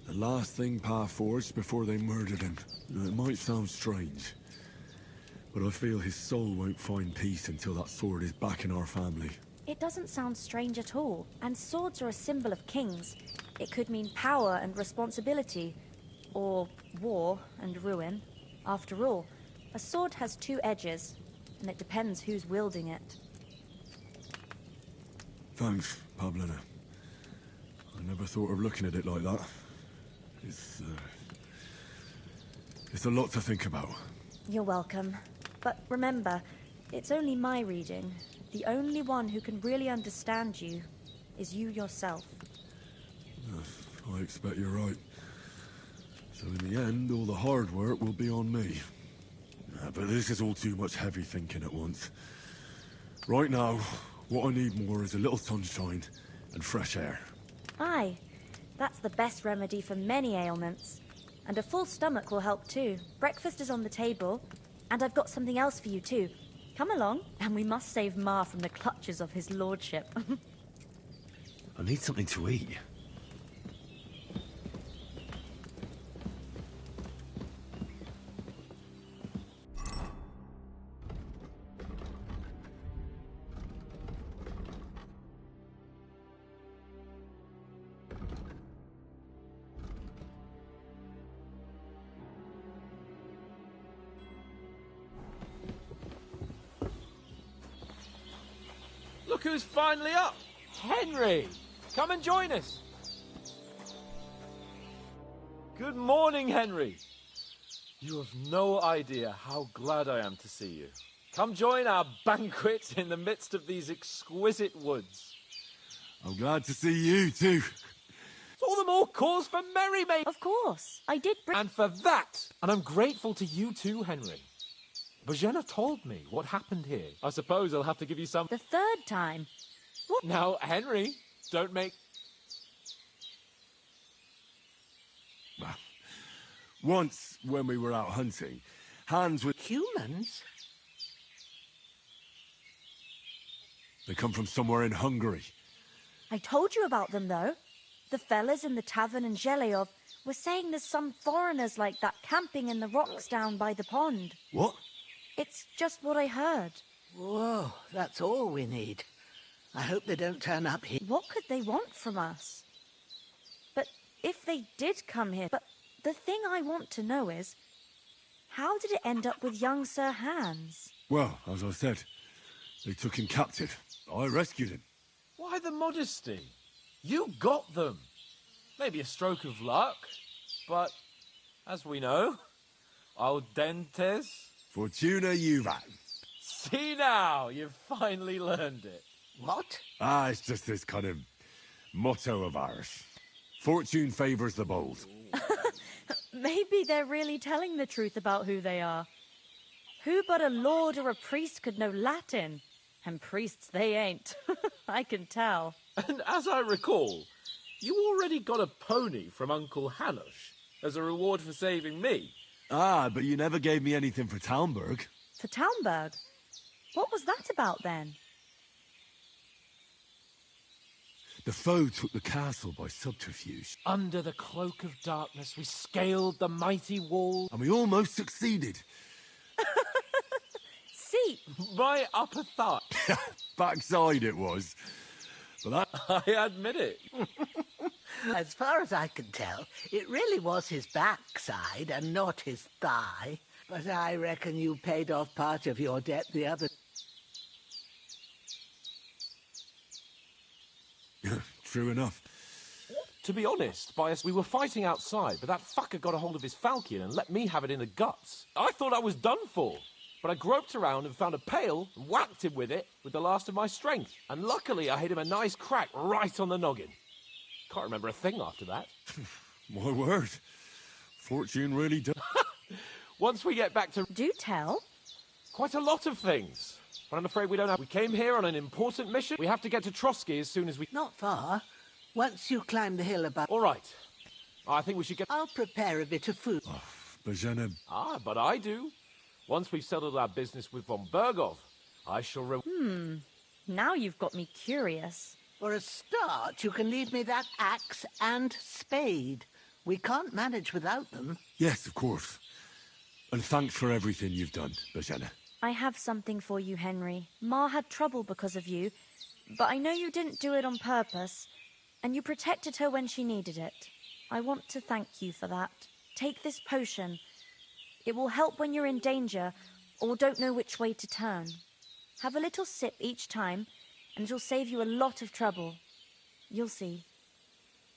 The last thing Pa forged before they murdered him. It might sound strange, But I feel his soul won't find peace until that sword is back in our family. It doesn't sound strange at all. And swords are a symbol of kings. It could mean power and responsibility. Or war and ruin. After all, a sword has two edges, and it depends who's wielding it. Thanks, Pablina. I never thought of looking at it like that. It's a lot to think about. You're welcome. But remember, it's only my reading. The only one who can really understand you is you yourself. I expect you're right. So in the end, all the hard work will be on me. But this is all too much heavy thinking at once. Right now, what I need more is a little sunshine and fresh air. Aye, that's the best remedy for many ailments. And a full stomach will help too. Breakfast is on the table, and I've got something else for you too. Come along, and we must save Ma from the clutches of his lordship. I need something to eat. Look who's finally up! Henry! Come and join us! Good morning, Henry! You have no idea how glad I am to see you. Come join our banquet in the midst of these exquisite woods. I'm glad to see you, too. It's all the more cause for merriment! Of course, I did bring... And for that! And I'm grateful to you too, Henry. Bojena told me what happened here. I suppose I'll have to give you some... The third time. What? Now, Henry, don't make... Once, when we were out hunting, Hans was... Humans? They come from somewhere in Hungary. I told you about them, though. The fellas in the tavern in Zheleov were saying there's some foreigners like that camping in the rocks down by the pond. What? It's just what I heard. Whoa, that's all we need. I hope they don't turn up here. What could they want from us? But if they did come here... But the thing I want to know is, how did it end up with young Sir Hans? Well, as I said, they took him captive. I rescued him. Why the modesty? You got them. Maybe a stroke of luck, but as we know, al dentes... Fortuna juvat. See now, you've finally learned it. What? It's just this kind of motto of ours. Fortune favours the bold. Maybe they're really telling the truth about who they are. Who but a lord or a priest could know Latin? And priests they ain't. I can tell. And as I recall, you already got a pony from Uncle Hanush as a reward for saving me. But you never gave me anything for Talmberg. For Talmberg? What was that about then? The foe took the castle by subterfuge. Under the cloak of darkness, we scaled the mighty wall. And we almost succeeded. See? My upper thigh. Backside it was. But that... I admit it. As far as I can tell, it really was his backside and not his thigh. But I reckon you paid off part of your debt the other... True enough. To be honest, Bias, we were fighting outside, but that fucker got a hold of his falchion and let me have it in the guts. I thought I was done for. But I groped around and found a pail and whacked him with it with the last of my strength. And luckily I hit him a nice crack right on the noggin. Can't remember a thing after that. My word. Fortune really does. Once we get back to... Do tell. Quite a lot of things. But I'm afraid we don't have... We came here on an important mission. We have to get to Trotsky as soon as we... Not far. Once you climb the hill above... All right. I think we should get... I'll prepare a bit of food. Oh, Bojena... But I do. Once we've settled our business with von Bergov, I shall... Now you've got me curious. For a start, you can leave me that axe and spade. We can't manage without them. Yes, of course. And thanks for everything you've done, Bojena. I have something for you, Henry. Ma had trouble because of you, but I know you didn't do it on purpose, and you protected her when she needed it. I want to thank you for that. Take this potion. It will help when you're in danger or don't know which way to turn. Have a little sip each time, and it'll save you a lot of trouble. You'll see.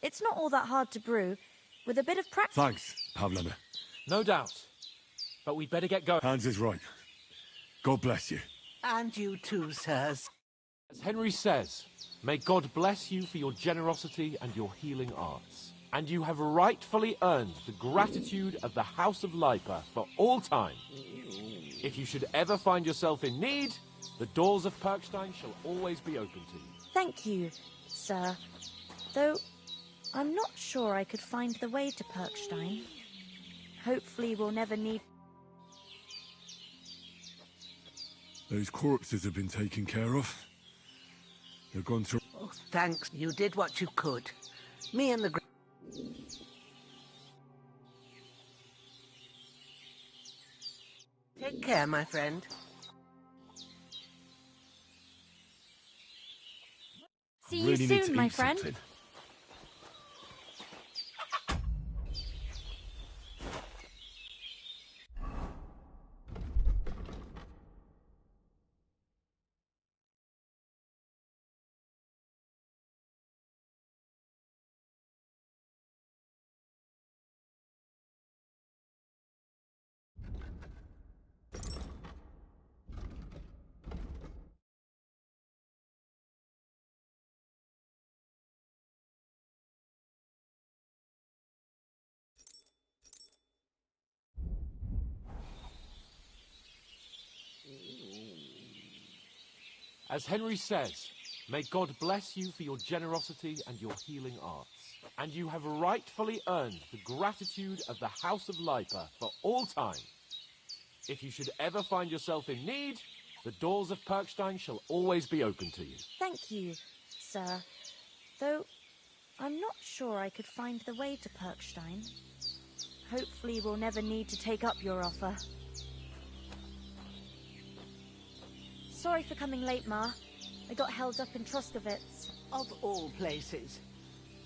It's not all that hard to brew. With a bit of practice... Thanks, Pavlena. No doubt. But we'd better get going. Hans is right. God bless you. And you too, sirs. As Henry says, may God bless you for your generosity and your healing arts. And you have rightfully earned the gratitude of the House of Lipa for all time. If you should ever find yourself in need, the doors of Perkstein shall always be open to you. Thank you, sir. Though, I'm not sure I could find the way to Perkstein. Hopefully we'll never need... Those corpses have been taken care of. They're gone to... Oh, thanks. You did what you could. Me and the... Take care, my friend. See you soon, my friend. Something. As Henry says, may God bless you for your generosity and your healing arts. And you have rightfully earned the gratitude of the House of Lipa for all time. If you should ever find yourself in need, the doors of Perkstein shall always be open to you. Thank you, sir. Though, I'm not sure I could find the way to Perkstein. Hopefully we'll never need to take up your offer. Sorry for coming late, Ma. I got held up in Troskovitz. Of all places.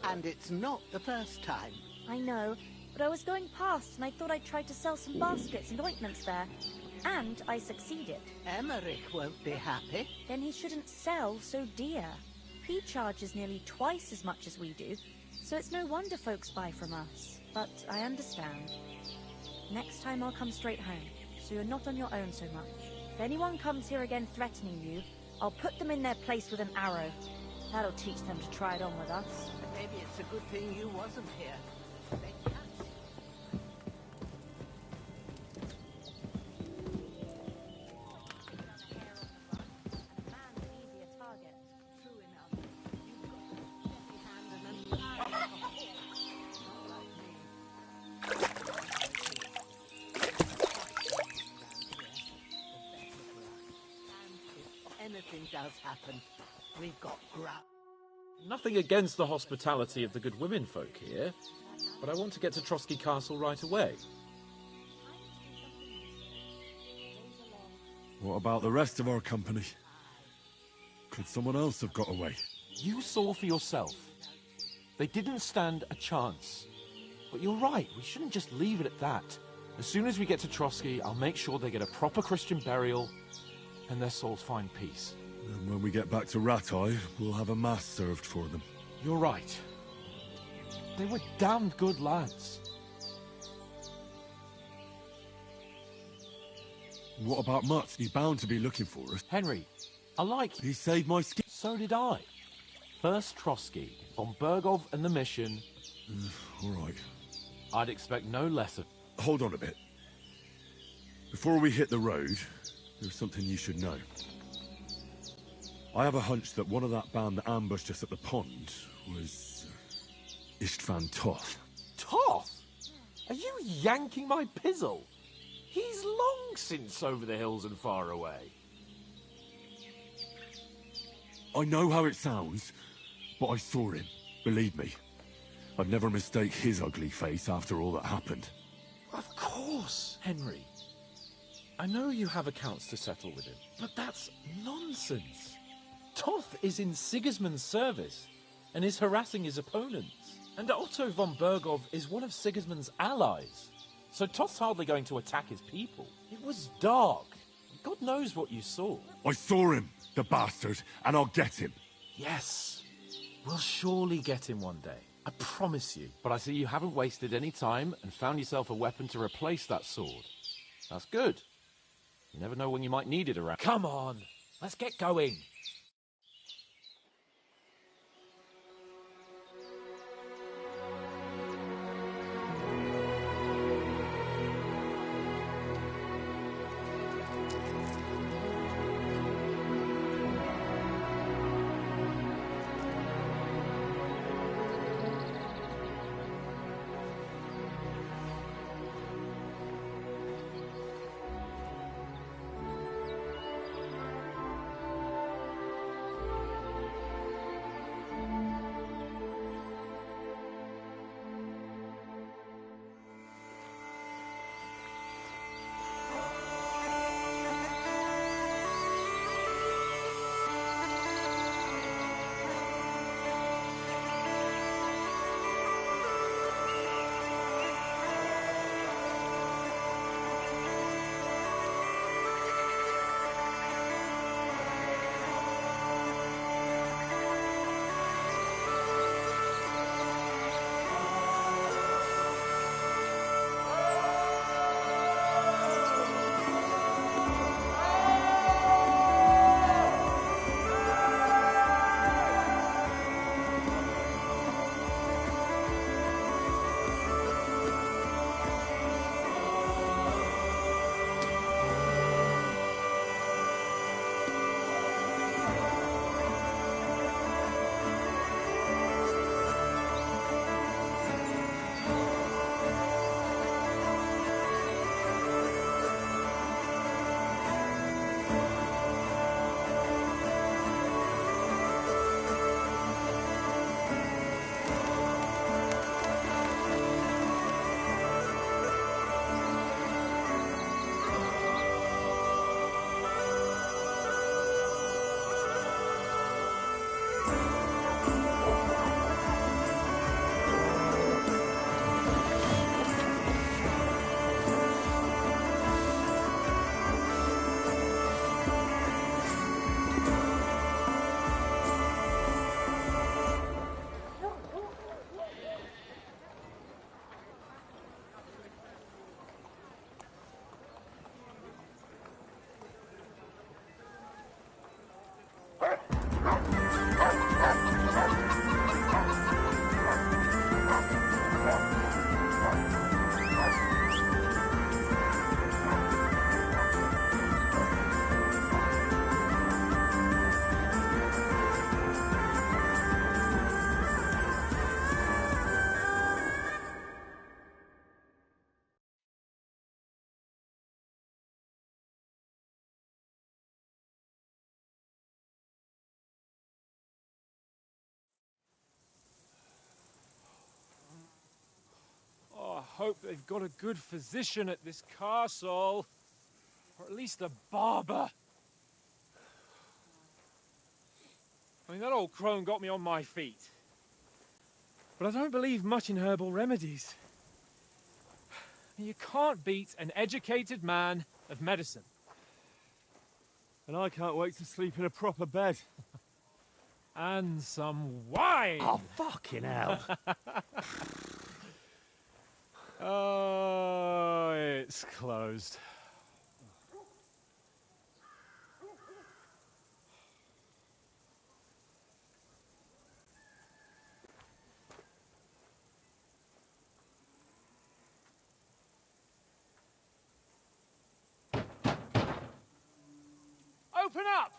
And it's not the first time. I know, but I was going past and I thought I'd try to sell some baskets and ointments there. And I succeeded. Emmerich won't be happy. Then he shouldn't sell so dear. He charges nearly twice as much as we do, so it's no wonder folks buy from us. But I understand. Next time I'll come straight home, so you're not on your own so much. If anyone comes here again threatening you, I'll put them in their place with an arrow. That'll teach them to try it on with us. Maybe it's a good thing you wasn't here. Anything does happen, we've got grub. Nothing against the hospitality of the good women folk here, but I want to get to Trotsky Castle right away. What about the rest of our company? Could someone else have got away? You saw for yourself. They didn't stand a chance. But you're right, we shouldn't just leave it at that. As soon as we get to Trotsky, I'll make sure they get a proper Christian burial and their souls find peace. And when we get back to Ratai, we'll have a mass served for them. You're right. They were damned good lads. What about Mutt? He's bound to be looking for us. Henry, I like you. He saved my skin. So did I. First Trotsky, von Bergov and the mission. All right. I'd expect no less of... Hold on a bit. Before we hit the road, there's something you should know. I have a hunch that one of that band that ambushed us at the pond was... Istvan Toth. Toth? Are you yanking my pizzle? He's long since over the hills and far away. I know how it sounds, but I saw him. Believe me. I'd never mistake his ugly face after all that happened. Of course, Henry. I know you have accounts to settle with him, but that's nonsense. Toth is in Sigismund's service and is harassing his opponents. And Otto von Bergov is one of Sigismund's allies. So Toth's hardly going to attack his people. It was dark. God knows what you saw. I saw him, the bastard, and I'll get him. Yes. We'll surely get him one day. I promise you. But I see you haven't wasted any time and found yourself a weapon to replace that sword. That's good. You never know when you might need it around. Come on. Let's get going. Oh, I hope they've got a good physician at this castle. Or at least a barber. I mean, that old crone got me on my feet. But I don't believe much in herbal remedies. You can't beat an educated man of medicine. And I can't wait to sleep in a proper bed. And some wine! Oh, fucking hell. Oh, it's closed. Open up!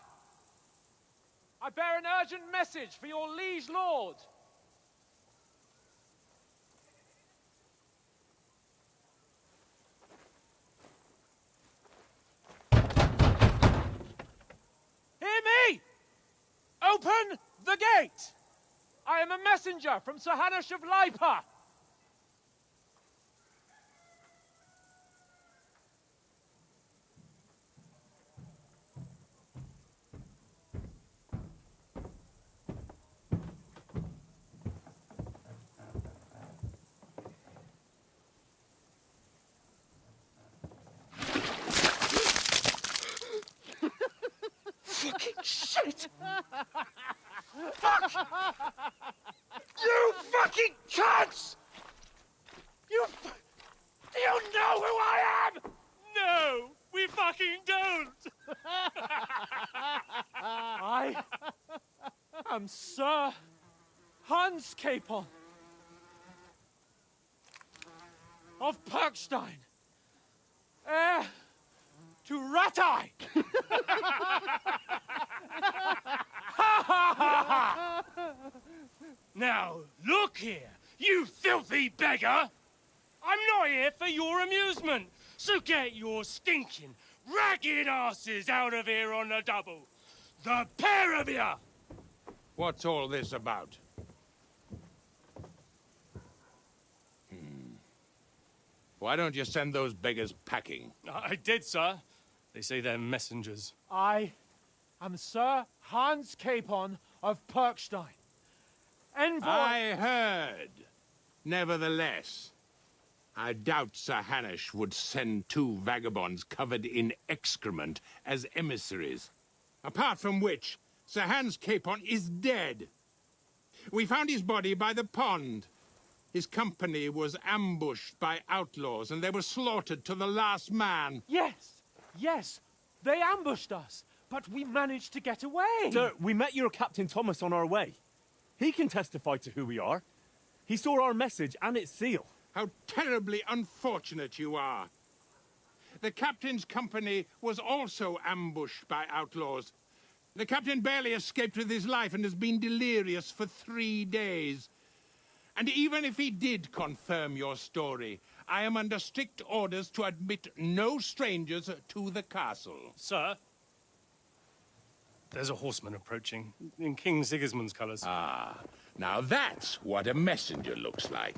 I bear an urgent message for your liege lord. Hear me! Open the gate! I am a messenger from Sir Hanush of Lipa. You fucking cunts! Do you know who I am? No, we fucking don't! I am Sir Hans Capon of Perkstein, heir to Ratai. Now, look here, you filthy beggar! I'm not here for your amusement, so get your stinking, ragged asses out of here on the double. The pair of you! What's all this about? Why don't you send those beggars packing? I did, sir. They say they're messengers. I am Sir Hans Capon of Perkstein, envoy... I heard. Nevertheless, I doubt Sir Hanush would send two vagabonds covered in excrement as emissaries. Apart from which, Sir Hans Capon is dead. We found his body by the pond. His company was ambushed by outlaws, and they were slaughtered to the last man. Yes, they ambushed us, but we managed to get away. Sir, we met your Captain Thomas on our way. He can testify to who we are. He saw our message and its seal. How terribly unfortunate you are. The captain's company was also ambushed by outlaws. The captain barely escaped with his life and has been delirious for 3 days. And even if he did confirm your story, I am under strict orders to admit no strangers to the castle. Sir, there's a horseman approaching in King Sigismund's colours. Ah, now that's what a messenger looks like.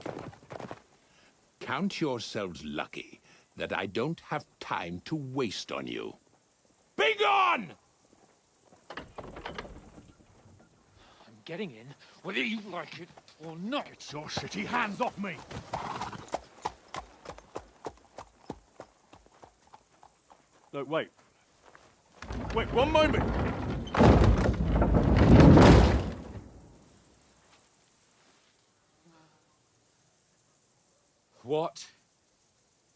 Count yourselves lucky that I don't have time to waste on you. Be gone! I'm getting in, whether you like it or not. Get your shitty hands off me! Look, wait. Wait, one moment! What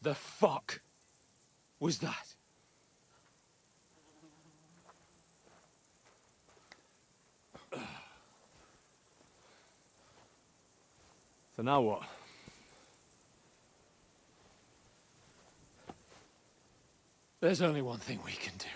the fuck was that? So now what? There's only one thing we can do.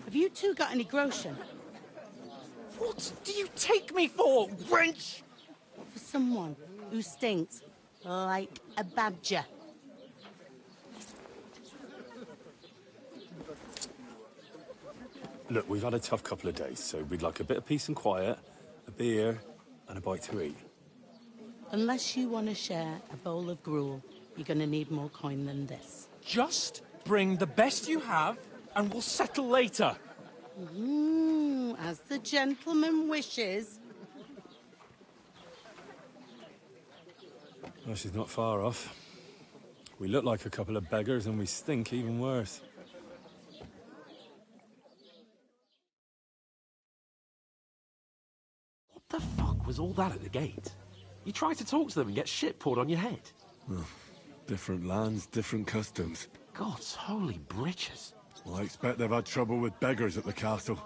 Have you two got any groschen? What do you take me for, wench? For someone who stinks like a badger. Look, we've had a tough couple of days, so we'd like a bit of peace and quiet, a beer, and a bite to eat. Unless you want to share a bowl of gruel, you're going to need more coin than this. Just bring the best you have, and we'll settle later. As the gentleman wishes. Well, she's not far off. We look like a couple of beggars, and we stink even worse. What the fuck was all that at the gate? You tried to talk to them and get shit poured on your head. Oh, different lands, different customs. God's holy britches. Well, I expect they've had trouble with beggars at the castle,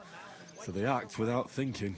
so they act without thinking.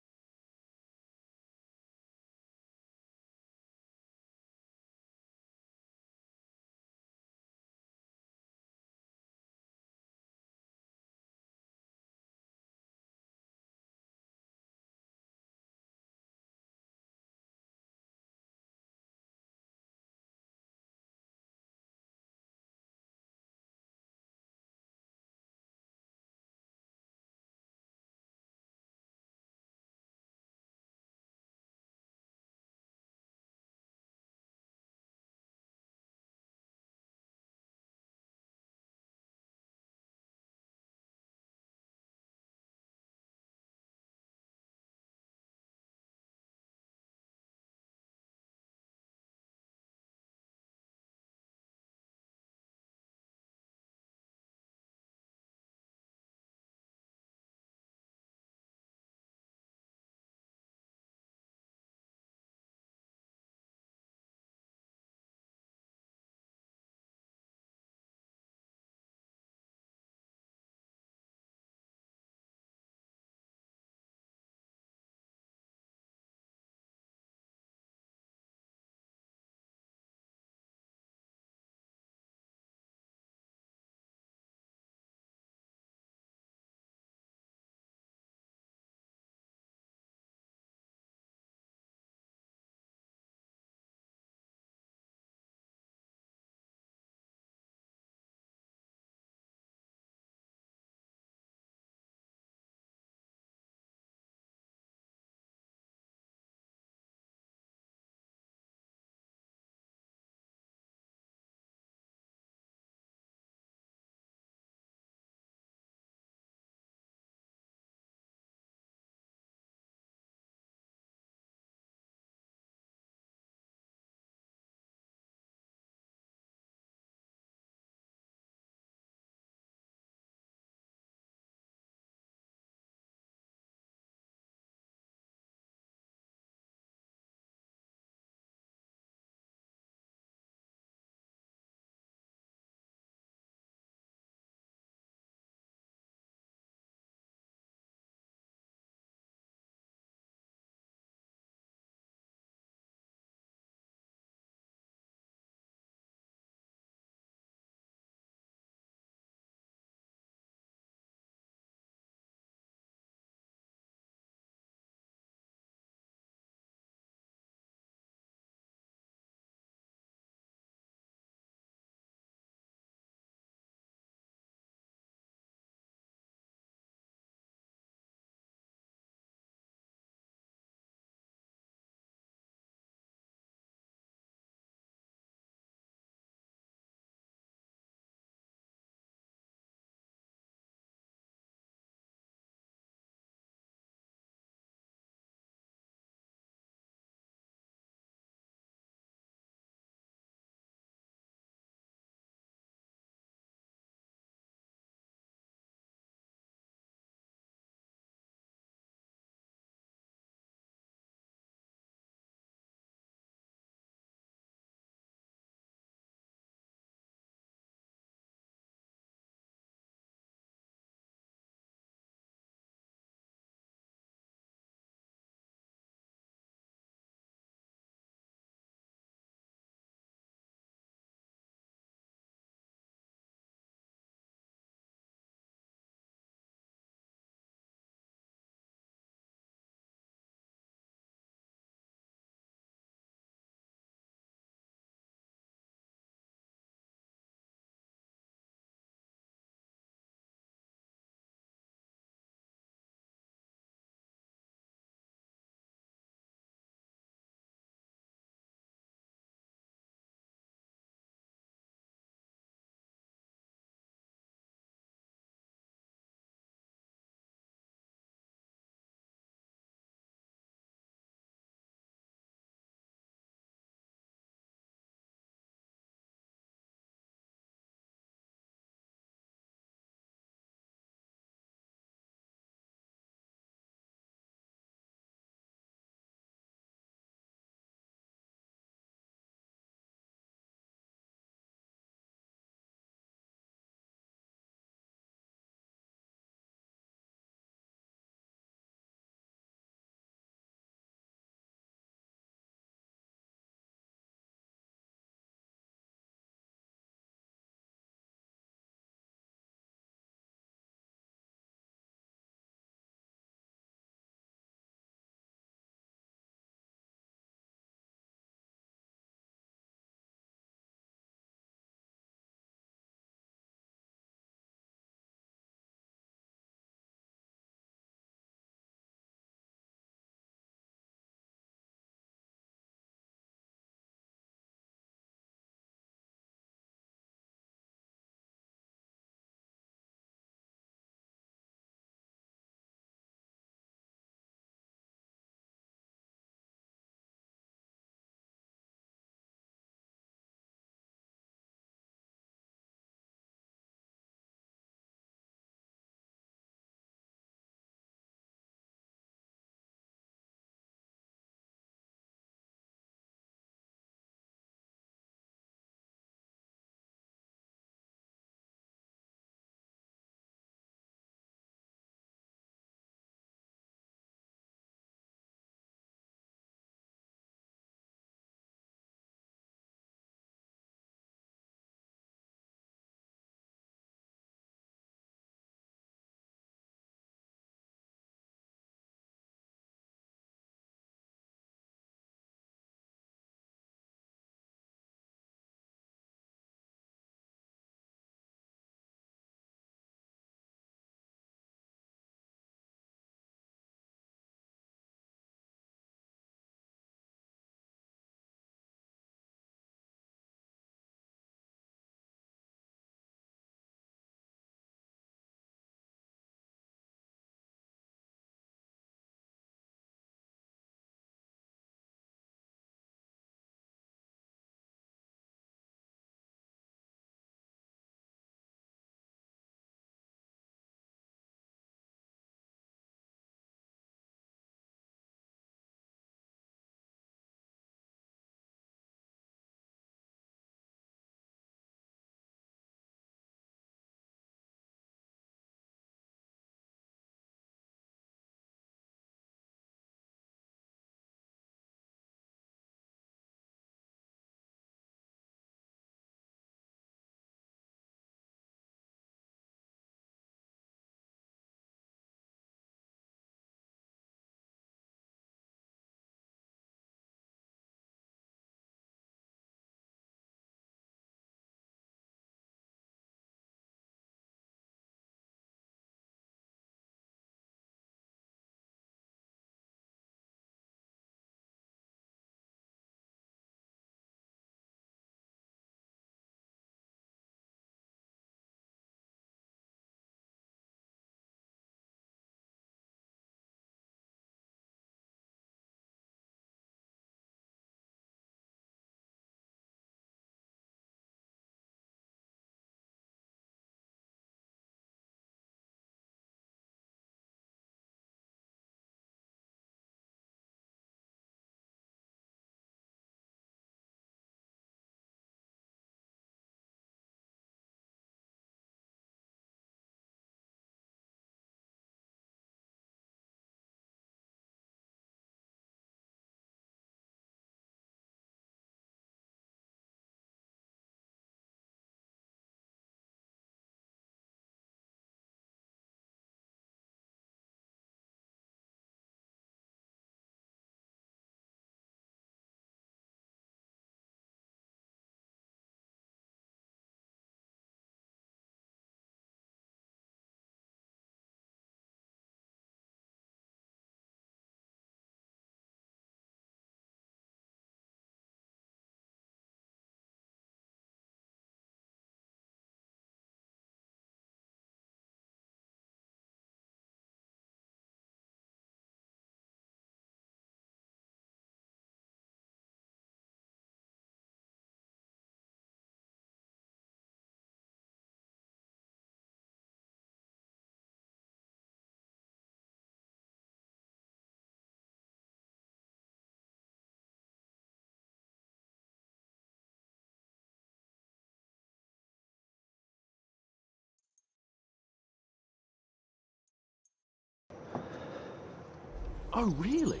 Oh, really?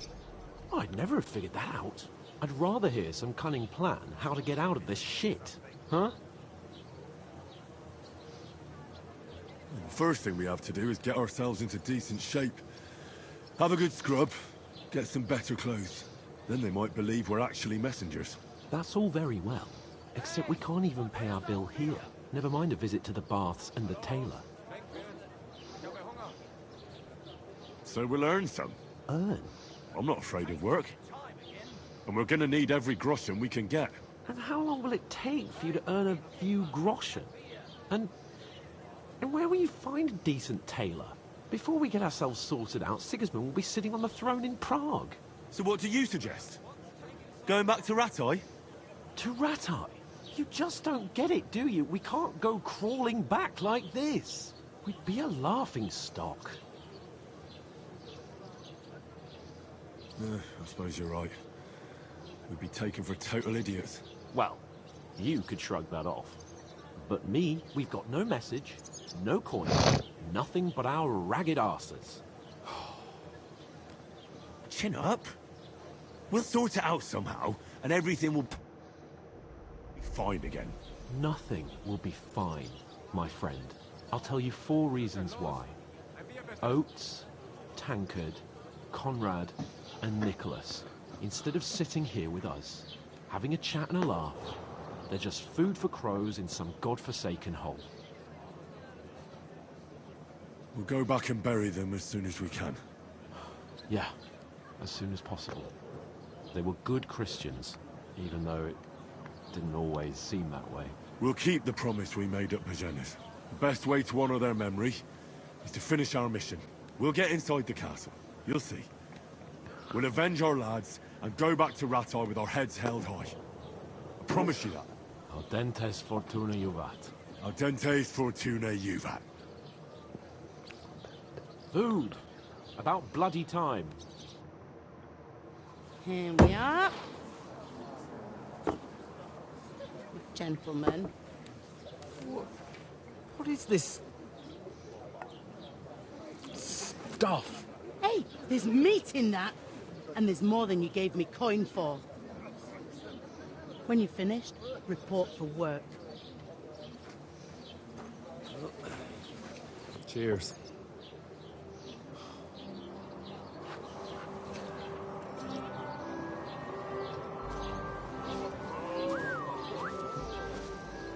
I'd never have figured that out. I'd rather hear some cunning plan how to get out of this shit. Huh? The first thing we have to do is get ourselves into decent shape. Have a good scrub, get some better clothes. Then they might believe we're actually messengers. That's all very well, except we can't even pay our bill here. Never mind a visit to the baths and the tailor. So we'll earn some. Earn? I'm not afraid of work. And we're gonna need every groschen we can get. And how long will it take for you to earn a few groschen? And where will you find a decent tailor? Before we get ourselves sorted out, Sigismund will be sitting on the throne in Prague. So what do you suggest? Going back to Ratai? To Ratai? You just don't get it, do you? We can't go crawling back like this. We'd be a laughing stock. I suppose you're right. We'd be taken for total idiots. Well, you could shrug that off. But me, we've got no message, no coin, nothing but our ragged arses. Chin up. We'll sort it out somehow, and everything will be fine again. Nothing will be fine, my friend. I'll tell you 4 reasons why. Oates, Tankard, Conrad, and Nicholas, instead of sitting here with us, having a chat and a laugh, they're just food for crows in some godforsaken hole. We'll go back and bury them as soon as we can. Yeah, as soon as possible. They were good Christians, even though it didn't always seem that way. We'll keep the promise we made at Bajenas. The best way to honor their memory is to finish our mission. We'll get inside the castle. You'll see. We'll avenge our lads and go back to Ratai with our heads held high. I promise you that. Audentes fortuna juvat. Audentes fortuna juvat. Food. About bloody time. Here we are. Gentlemen. What is this stuff? Hey, there's meat in that. And there's more than you gave me coin for. When you're finished, report for work. Cheers.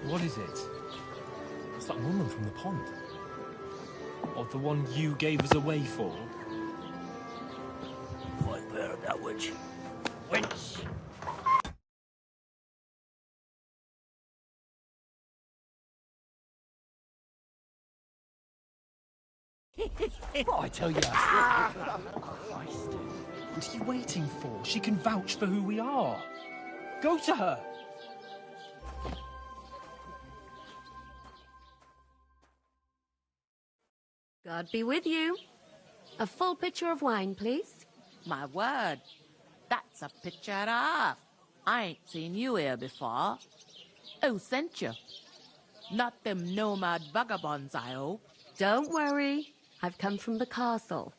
What is it? It's that woman from the pond. Or the one you gave us away for? Fight bear that witch. Wench! What I tell you? What are you waiting for? She can vouch for who we are. Go to her. God be with you. A full pitcher of wine, please. My word. That's a picture and a half. I ain't seen you here before. Who sent you? Not them nomad vagabonds, I hope. Don't worry. I've come from the castle.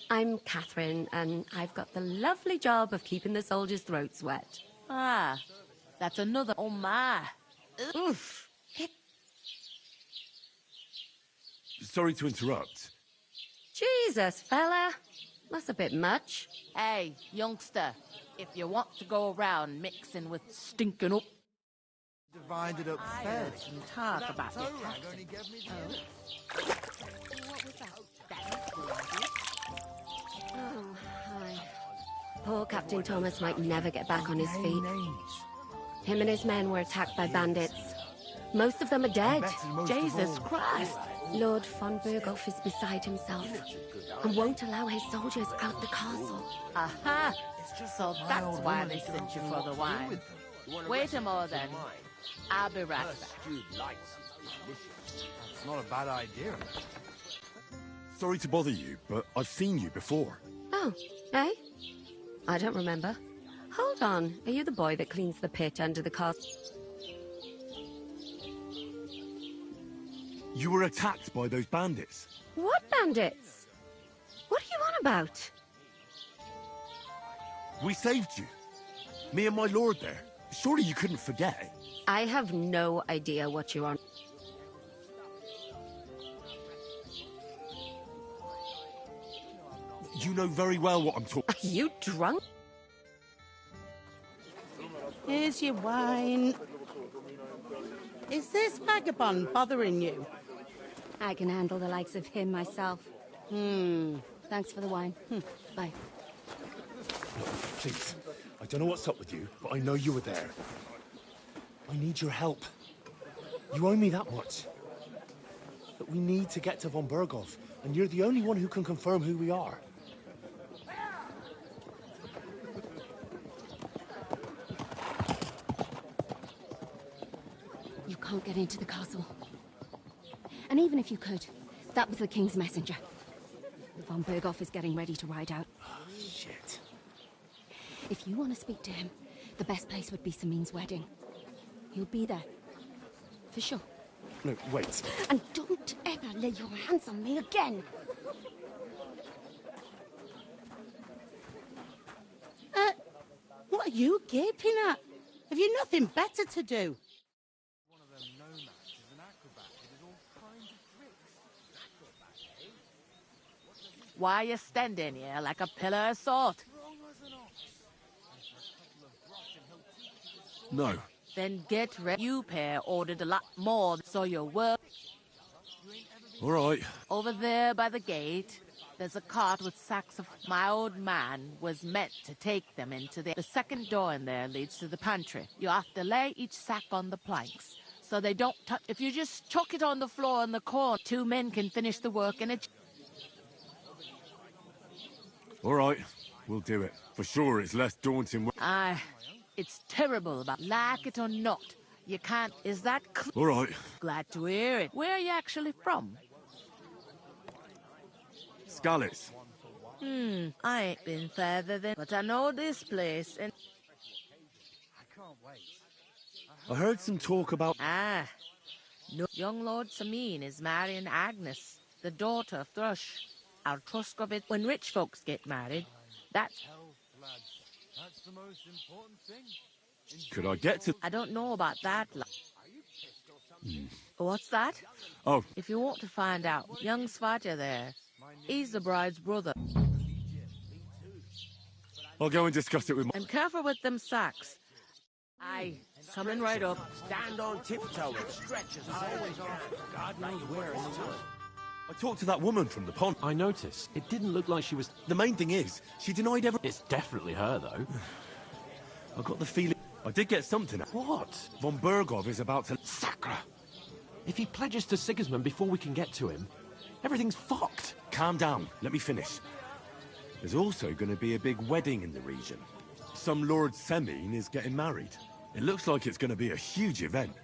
I'm Catherine, and I've got the lovely job of keeping the soldiers' throats wet. Ah, that's another. Oh, my. Oof. Sorry to interrupt. Jesus, fella. That's a bit much. Hey, youngster, if you want to go around mixing with stinking up... Divided up I fairly. heard some talk about your Torag captain. only gave me What was that? Oh, hi. Poor Captain Thomas might never get back on his feet. Him and his men were attacked by bandits. Most of them are dead. Jesus Christ! Lord von Berghoff is beside himself and won't allow his soldiers out the castle. Aha! So that's why they sent you for the wine. Wait a more then. I'll be right back. It's not a bad idea. Sorry to bother you, but I've seen you before. Oh, eh? I don't remember. Hold on. Are you the boy that cleans the pit under the castle? You were attacked by those bandits. What bandits? What are you on about? We saved you. Me and my lord there. Surely you couldn't forget. I have no idea what you're on. You know very well what I'm talking. Are you drunk? Here's your wine. Is this vagabond bothering you? I can handle the likes of him myself. Thanks for the wine. Bye. Please, I don't know what's up with you, but I know you were there. I need your help. You owe me that much. But we need to get to von Berghoff, and you're the only one who can confirm who we are. You can't get into the castle. And even if you could, that was the King's messenger. Von Berghoff is getting ready to ride out. Shit. If you want to speak to him, the best place would be Samin's wedding. He'll be there. For sure. No, wait. And don't ever lay your hands on me again! What are you gaping at? Have you nothing better to do? One of them nomads is an acrobat who does all kinds of tricks. Why are you standing here like a pillar of salt? No. Then get ready. You pair ordered a lot more, so your work. All right. Over there by the gate, there's a cart with sacks of. My old man was meant to take them into the second door in there leads to the pantry. You have to lay each sack on the planks, so they don't touch. If you just chuck it on the floor in the corner, 2 men can finish the work in a. All right. We'll do it. For sure, it's less daunting. It's terrible, but like it or not, you can't. Is that all right? Glad to hear it. Where are you actually from? Skalitz. I ain't been further than, but I know this place, and I can't wait. I heard some talk about. No, young Lord Samin is marrying Agnes, the daughter of Thrush. Our Truskovitz. When rich folks get married, that's. Health, lads. That's the most important thing. Could I get to? I don't know about that. What's that? Oh. If you want to find out, young Svatja there, he's the bride's brother. I'll go and discuss it with my. And careful with them sacks. Coming right up. Stand on tiptoe and stretch as high as you can. God knows where in the world. I talked to that woman from the pond. I noticed. It didn't look like she was. The main thing is, she denied everything. It's definitely her, though. I got the feeling. I did get something. What? Von Berghoff is about to. Sacra! If he pledges to Sigismund before we can get to him, everything's fucked. Calm down. Let me finish. There's also going to be a big wedding in the region. Some Lord Semin is getting married. It looks like it's going to be a huge event.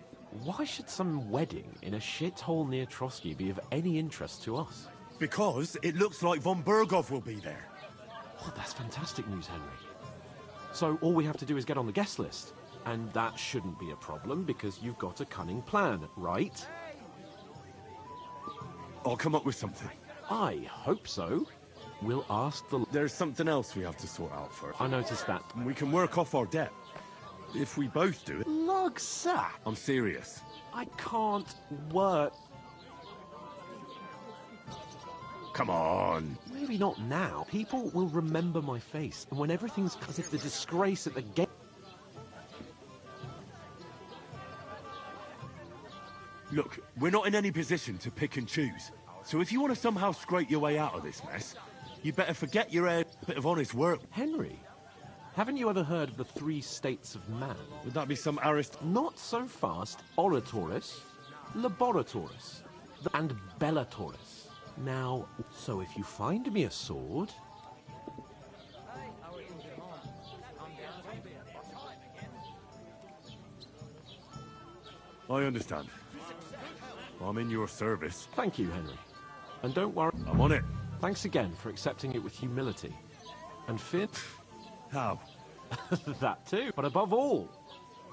Why should some wedding in a shithole near Trotsky be of any interest to us? Because it looks like von Berghoff will be there. Oh, that's fantastic news, Henry. So all we have to do is get on the guest list. And that shouldn't be a problem because you've got a cunning plan, right? I'll come up with something. I hope so. We'll ask the... There's something else we have to sort out first. I noticed that. We can work off our debt. If we both do it. Look, sir. I'm serious. I can't work. Come on. Maybe not now. People will remember my face. And when everything's as if the disgrace at the gate... Look, we're not in any position to pick and choose. So if you want to somehow scrape your way out of this mess, you better forget your bit of honest work. Henry, haven't you ever heard of the 3 states of man? Would that be some Not so fast. Oratoris, Laboratoris, and Bellatoris. Now, so if you find me a sword... I understand. I'm in your service. Thank you, Henry. And don't worry... I'm on it. Thanks again for accepting it with humility. And fear... How? That too. But above all,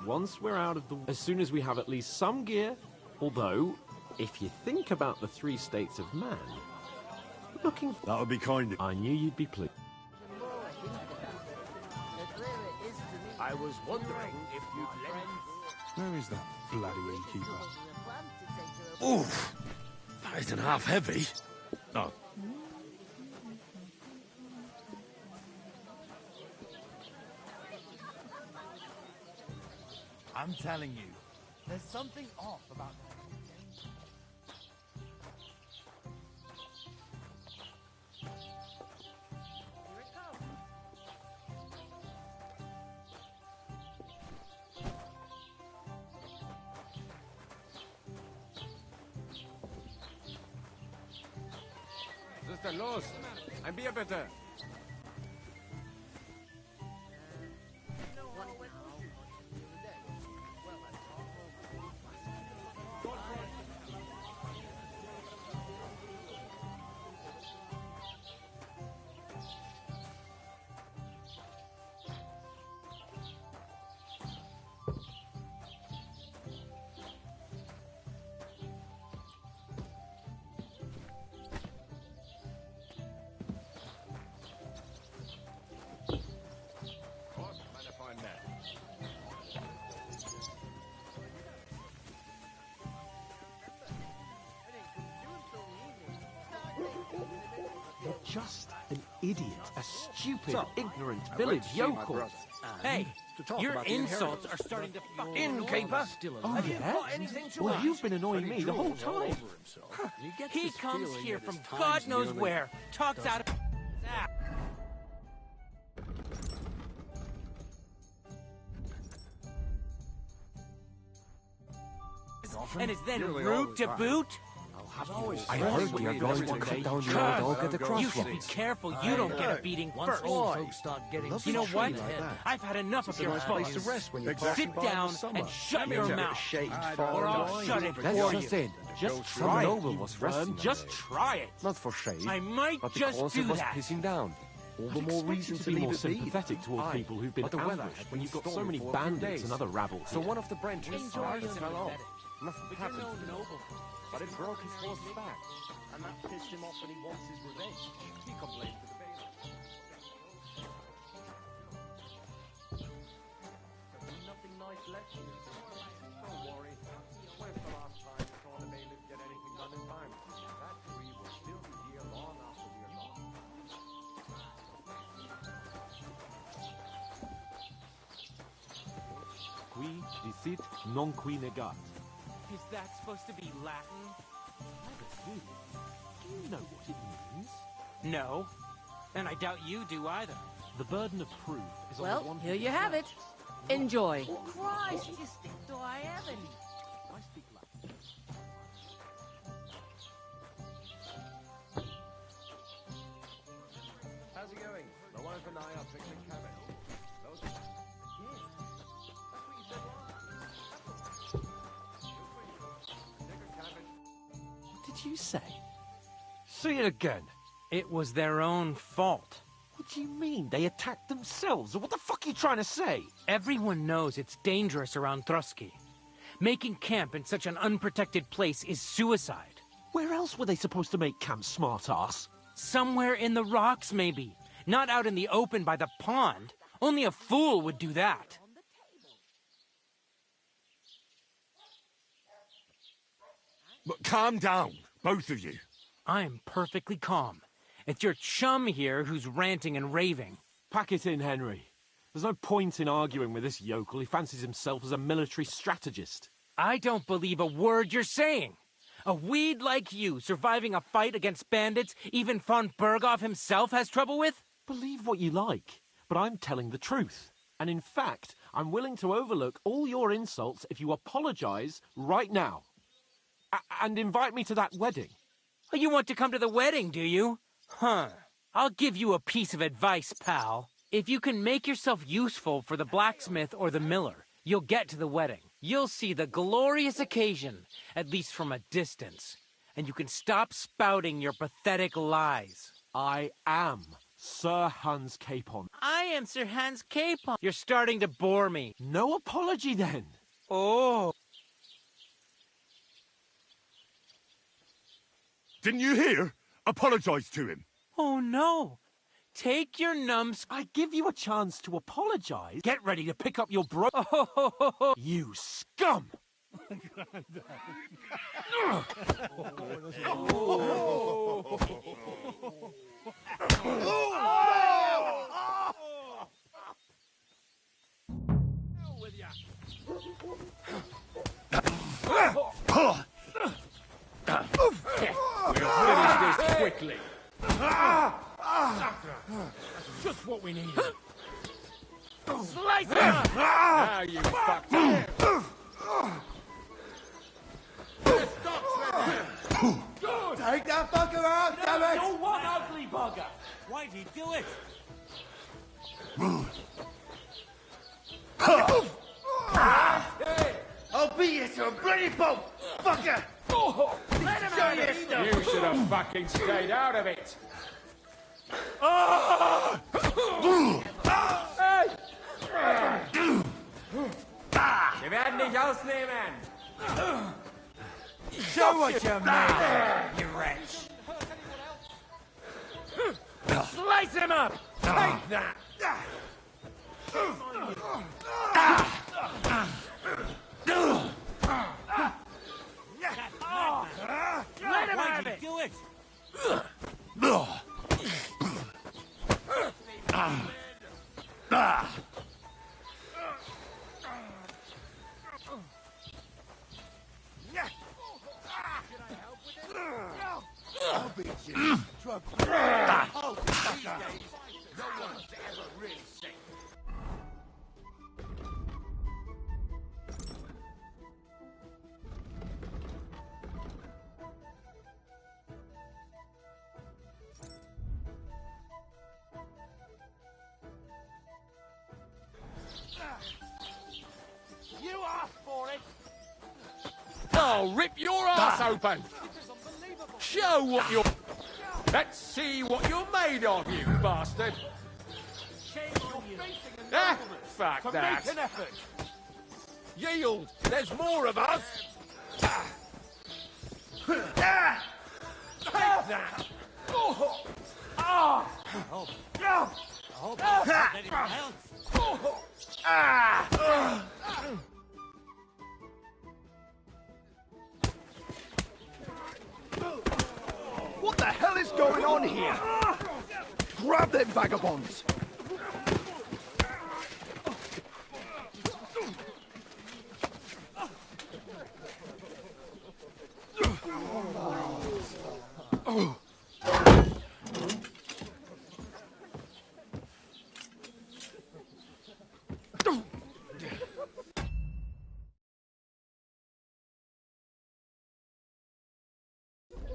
once we're out of the... As soon as we have at least some gear, although, if you think about the 3 states of man, looking... That would be kind of... I knew you'd be pleased. I was wondering if you'd lend... Where is that bloody innkeeper? Oof! That isn't half heavy. Oh. I'm telling you, there's something off about that. Was ist denn los? Ein Bier bitte. You're just an idiot, a stupid, ignorant village yokel. Hey, your insults are starting to fucking Innkeeper? Oh, yeah? Well, you've been annoying me the whole time. He comes here from God knows where, talks out of his ass. And is then rude to boot? I heard you're going to cut down the old oak at the crossroads. You should be careful you don't get a beating first. You know what? I've had enough of your fuss. Sit down and shut your mouth, or I'll shut it for you. Just try it. Just try it. Not for shade, I might but just because do it was that. pissing down. All the more reason to be more sympathetic towards people who've been ambushed when you've got so many bandits and other rabble. So one of the branches fell off. Nothing happened to him, but it broke his horse's back, and that pissed him off and he wants his revenge. He complained to the bailiff. Nothing nice left here. Don't worry. When's the last time you saw the bailiff get anything done in time? That tree will still be here long after we are gone. Qui dicit non qui negat. Is that supposed to be Latin? Do you know what it means? No. And I doubt you do either. The burden of proof is on the Well, one here who you have it. Enjoy. Christ, you stick to I heaven. I speak Latin. How's it going? My wife and I are picking cabbage. Those... Yeah. That's what you said last. What did you say? Say it again. It was their own fault. What do you mean? They attacked themselves? What the fuck are you trying to say? Everyone knows it's dangerous around Trotsky. Making camp in such an unprotected place is suicide. Where else were they supposed to make camp, smart-ass? Somewhere in the rocks, maybe. Not out in the open by the pond. Only a fool would do that. But calm down, both of you. I'm perfectly calm. It's your chum here who's ranting and raving. Pack it in, Henry. There's no point in arguing with this yokel. He fancies himself as a military strategist. I don't believe a word you're saying. A weed like you surviving a fight against bandits even von Berghoff himself has trouble with? Believe what you like, but I'm telling the truth. And in fact, I'm willing to overlook all your insults if you apologize right now. And invite me to that wedding. Oh, you want to come to the wedding, do you? Huh. I'll give you a piece of advice, pal. If you can make yourself useful for the blacksmith or the miller, you'll get to the wedding. You'll see the glorious occasion, at least from a distance. And you can stop spouting your pathetic lies. I am Sir Hans Capon. I am Sir Hans Capon. You're starting to bore me. No apology, then. Oh. Didn't you hear? Apologize to him. Oh, no. Take your numbs. I give you a chance to apologize. Get ready to pick up your You scum! We'll finish this quickly. Just what we need. Slice him up! Now you fucked up. Take that fucker out, damn it! You're one ugly bugger! Why'd he do it? I'll beat you to a bloody pulp, fucker! Let him out of it! You should have fucking stayed out of it. Wir werden dich ausnehmen. Show what you're made of, you wretch! Slice him up! Take that! Let him have it! Do it! I'll beat you. Drug. Oh, these days, no one's ever really safe. You asked for it! I'll rip your ass open! Show what you're... Let's see what you're made of, you bastard! Ah, fuck that! Make an effort. Yield! There's more of us! Take that! What the hell is going on here? Grab them vagabonds!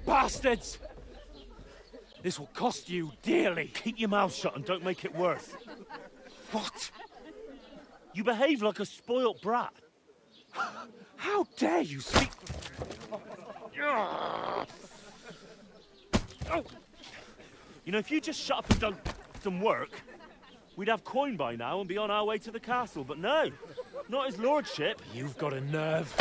Bastards! This will cost you dearly. Keep your mouth shut and don't make it worse. What? You behave like a spoilt brat. How dare you speak... You know, if you just shut up and done some work, we'd have coin by now and be on our way to the castle. But no, not his lordship. You've got a nerve.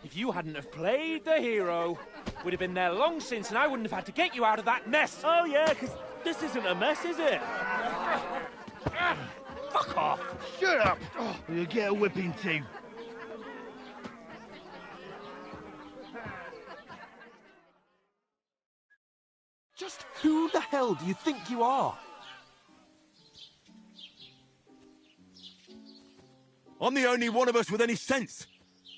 If you hadn't have played the hero, we'd have been there long since and I wouldn't have had to get you out of that mess. Oh yeah, because this isn't a mess, is it? Fuck off. Shut up! Or you'll get a whipping too. Just who the hell do you think you are? I'm the only one of us with any sense.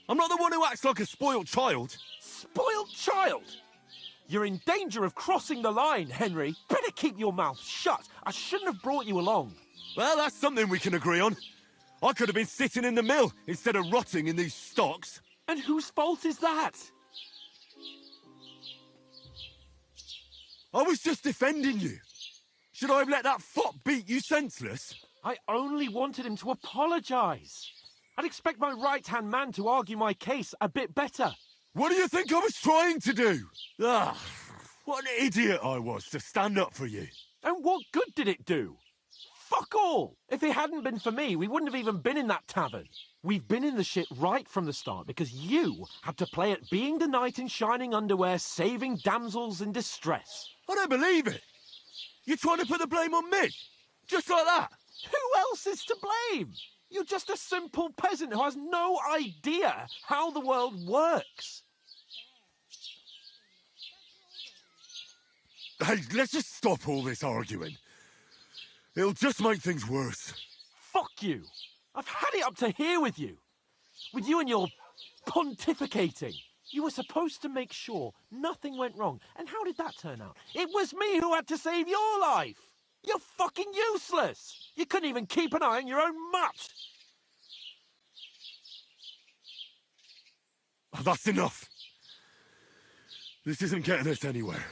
I'm not the one who acts like a spoiled child. Spoiled child? You're in danger of crossing the line, Henry. Better keep your mouth shut. I shouldn't have brought you along. Well, that's something we can agree on. I could have been sitting in the mill instead of rotting in these stocks. And whose fault is that? I was just defending you. Should I have let that fop beat you senseless? I only wanted him to apologise. I'd expect my right-hand man to argue my case a bit better. What do you think I was trying to do? Ah, what an idiot I was to stand up for you. And what good did it do? Fuck all! If it hadn't been for me, we wouldn't have even been in that tavern. We've been in the shit right from the start because you had to play at being the knight in shining underwear, saving damsels in distress. I don't believe it. You're trying to put the blame on me? Just like that? Who else is to blame? You're just a simple peasant who has no idea how the world works. Hey, let's just stop all this arguing. It'll just make things worse. Fuck you. I've had it up to here with you. With you and your pontificating. You were supposed to make sure nothing went wrong. And how did that turn out? It was me who had to save your life. You're fucking useless. You couldn't even keep an eye on your own mutt. Oh, that's enough. This isn't getting us anywhere.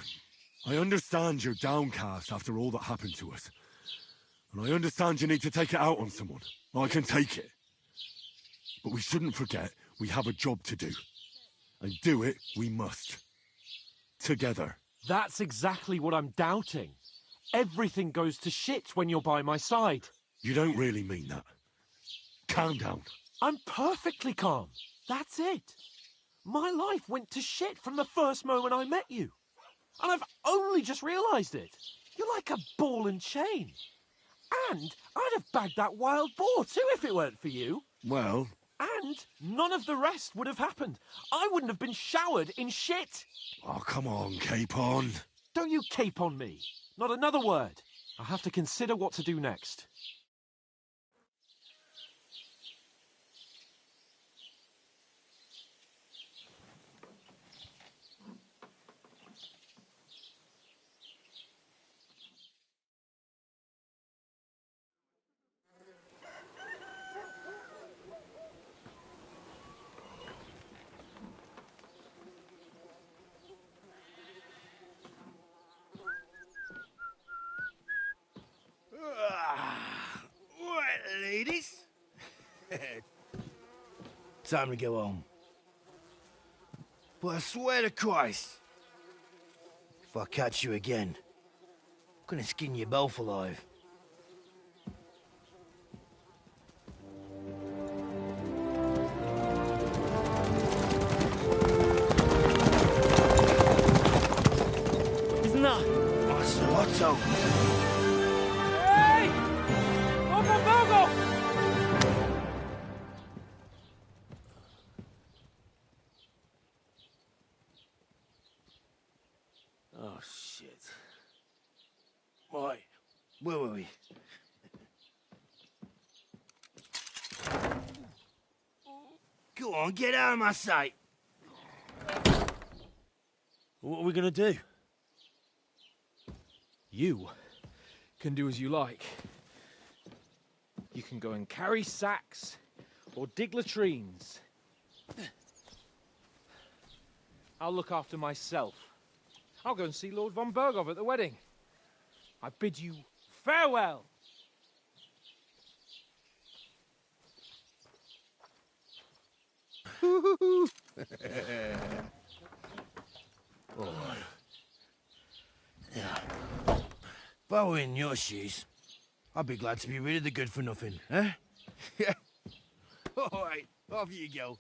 I understand you're downcast after all that happened to us. And I understand you need to take it out on someone. I can take it. But we shouldn't forget we have a job to do. And do it we must. Together. That's exactly what I'm doubting. Everything goes to shit when you're by my side. You don't really mean that. Calm down. I'm perfectly calm. That's it. My life went to shit from the first moment I met you. And I've only just realised it. You're like a ball and chain. And I'd have bagged that wild boar too if it weren't for you. Well... And none of the rest would have happened. I wouldn't have been showered in shit. Oh, come on, Capon. Don't you cape on me. Not another word. I'll have to consider what to do next. Right, ladies. Time to go home. But I swear to Christ, if I catch you again, I'm gonna skin you both alive. Isn't that? Master Otto. Hey! Open Bogo! Oh, shit. Right, where were we? Go on, get out of my sight. What are we gonna do? You can do as you like. You can go and carry sacks or dig latrines. I'll look after myself. I'll go and see Lord von Bergov at the wedding. I bid you farewell. Oh. Yeah. If I were in your shoes, I'd be glad to be rid of the good for nothing, eh? Yeah. All right, off you go.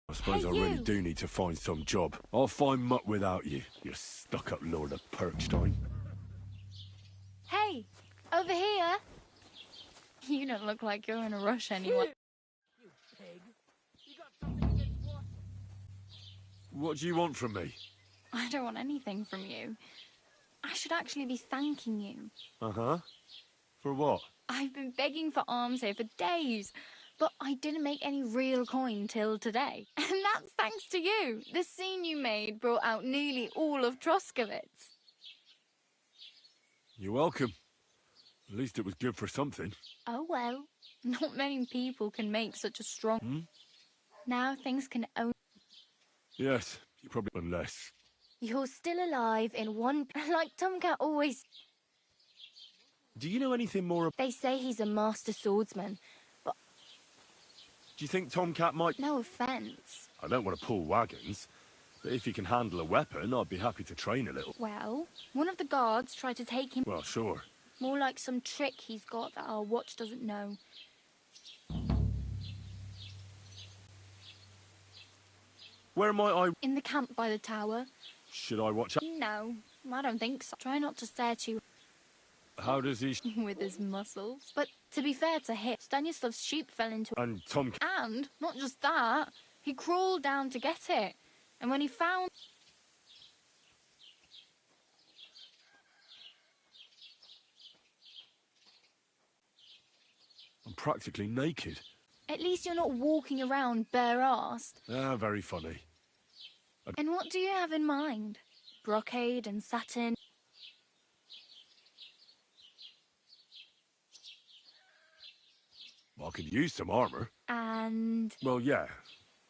I suppose I really do need to find some job. I'll find mutt without you, you stuck-up Lord of Perkstein. Hey, over here. You don't look like you're in a rush anymore. What do you want from me? I don't want anything from you. I should actually be thanking you. Uh-huh. For what? I've been begging for alms here for days, but I didn't make any real coin till today. And that's thanks to you. The scene you made brought out nearly all of Troskowitz. You're welcome. At least it was good for something. Oh well, not many people can make such a strong... Now things can only... Yes, you probably... Unless... You're still alive in one... Like Tomcat always... Do you know anything more... They say he's a master swordsman, but... Do you think Tomcat might... No offence. I don't want to pull wagons, but if he can handle a weapon, I'd be happy to train a little. Well, one of the guards tried to take him... Well, sure. More like some trick he's got that our watch doesn't know. Where might I... In the camp by the tower. Should I watch out? No, I don't think so. Try not to stare too... How does he... with his muscles. But to be fair to him, Stanislav's sheep fell into... And Tom... And, not just that, he crawled down to get it. And when he found... I'm practically naked. At least you're not walking around bare-arsed. Ah, very funny. And what do you have in mind? Brocade and satin? I could use some armour. And... Well, yeah.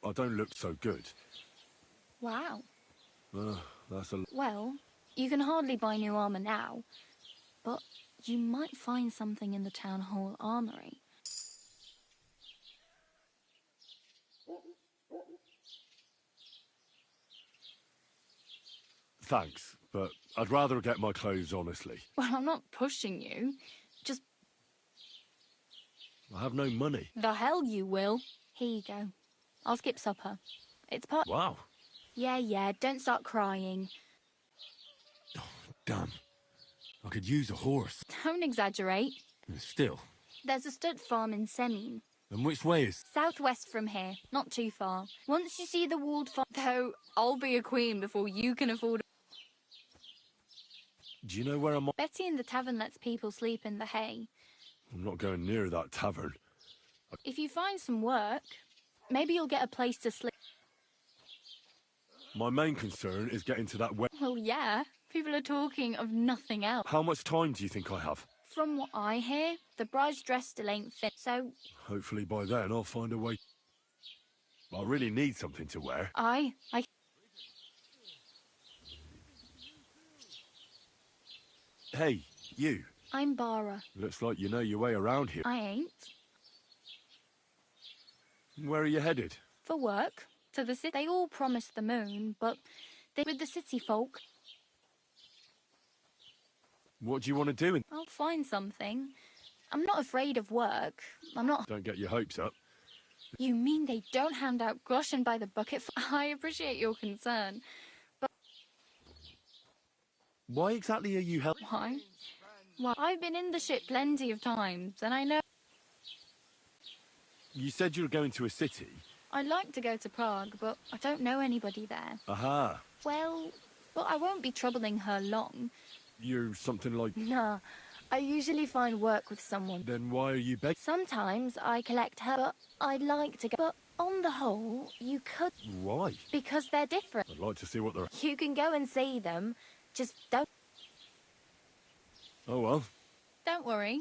I don't look so good. Wow. That's a... Well, you can hardly buy new armour now. But you might find something in the town hall armoury. Thanks, but I'd rather get my clothes honestly. Well, I'm not pushing you. Just... I have no money. The hell you will. Here you go. I'll skip supper. It's part... Wow. Yeah, don't start crying. Damn. I could use a horse. Don't exaggerate. Still. There's a stud farm in Semine. And which way is... Southwest from here, not too far. Once you see the walled farm... Though, I'll be a queen before you can afford... Do you know where I'm... Betty in the tavern lets people sleep in the hay. I'm not going near that tavern. If you find some work, maybe you'll get a place to sleep. My main concern is getting to that way. Well, yeah. People are talking of nothing else. How much time do you think I have? From what I hear, the bride's dress still ain't fit, so... Hopefully by then I'll find a way. I really need something to wear. I... Hey, you. I'm Bara. Looks like you know your way around here. I ain't. Where are you headed? For work. To the city. They all promised the moon, but they with the city folk. What do you want to do? I'll find something. I'm not afraid of work. I'm not... Don't get your hopes up. You mean they don't hand out groschen by the bucket? I appreciate your concern, but... Why exactly are you helping? Why? Well, I've been in the ship plenty of times, and I know... You said you were going to a city. I'd like to go to Prague, but I don't know anybody there. Aha. Well, but I won't be troubling her long. You're something like... Nah, I usually find work with someone. Then why are you begging? Sometimes I collect her, but I'd like to go... But on the whole, you could... Why? Because they're different. I'd like to see what they're... You can go and see them, just don't... Oh well. Don't worry.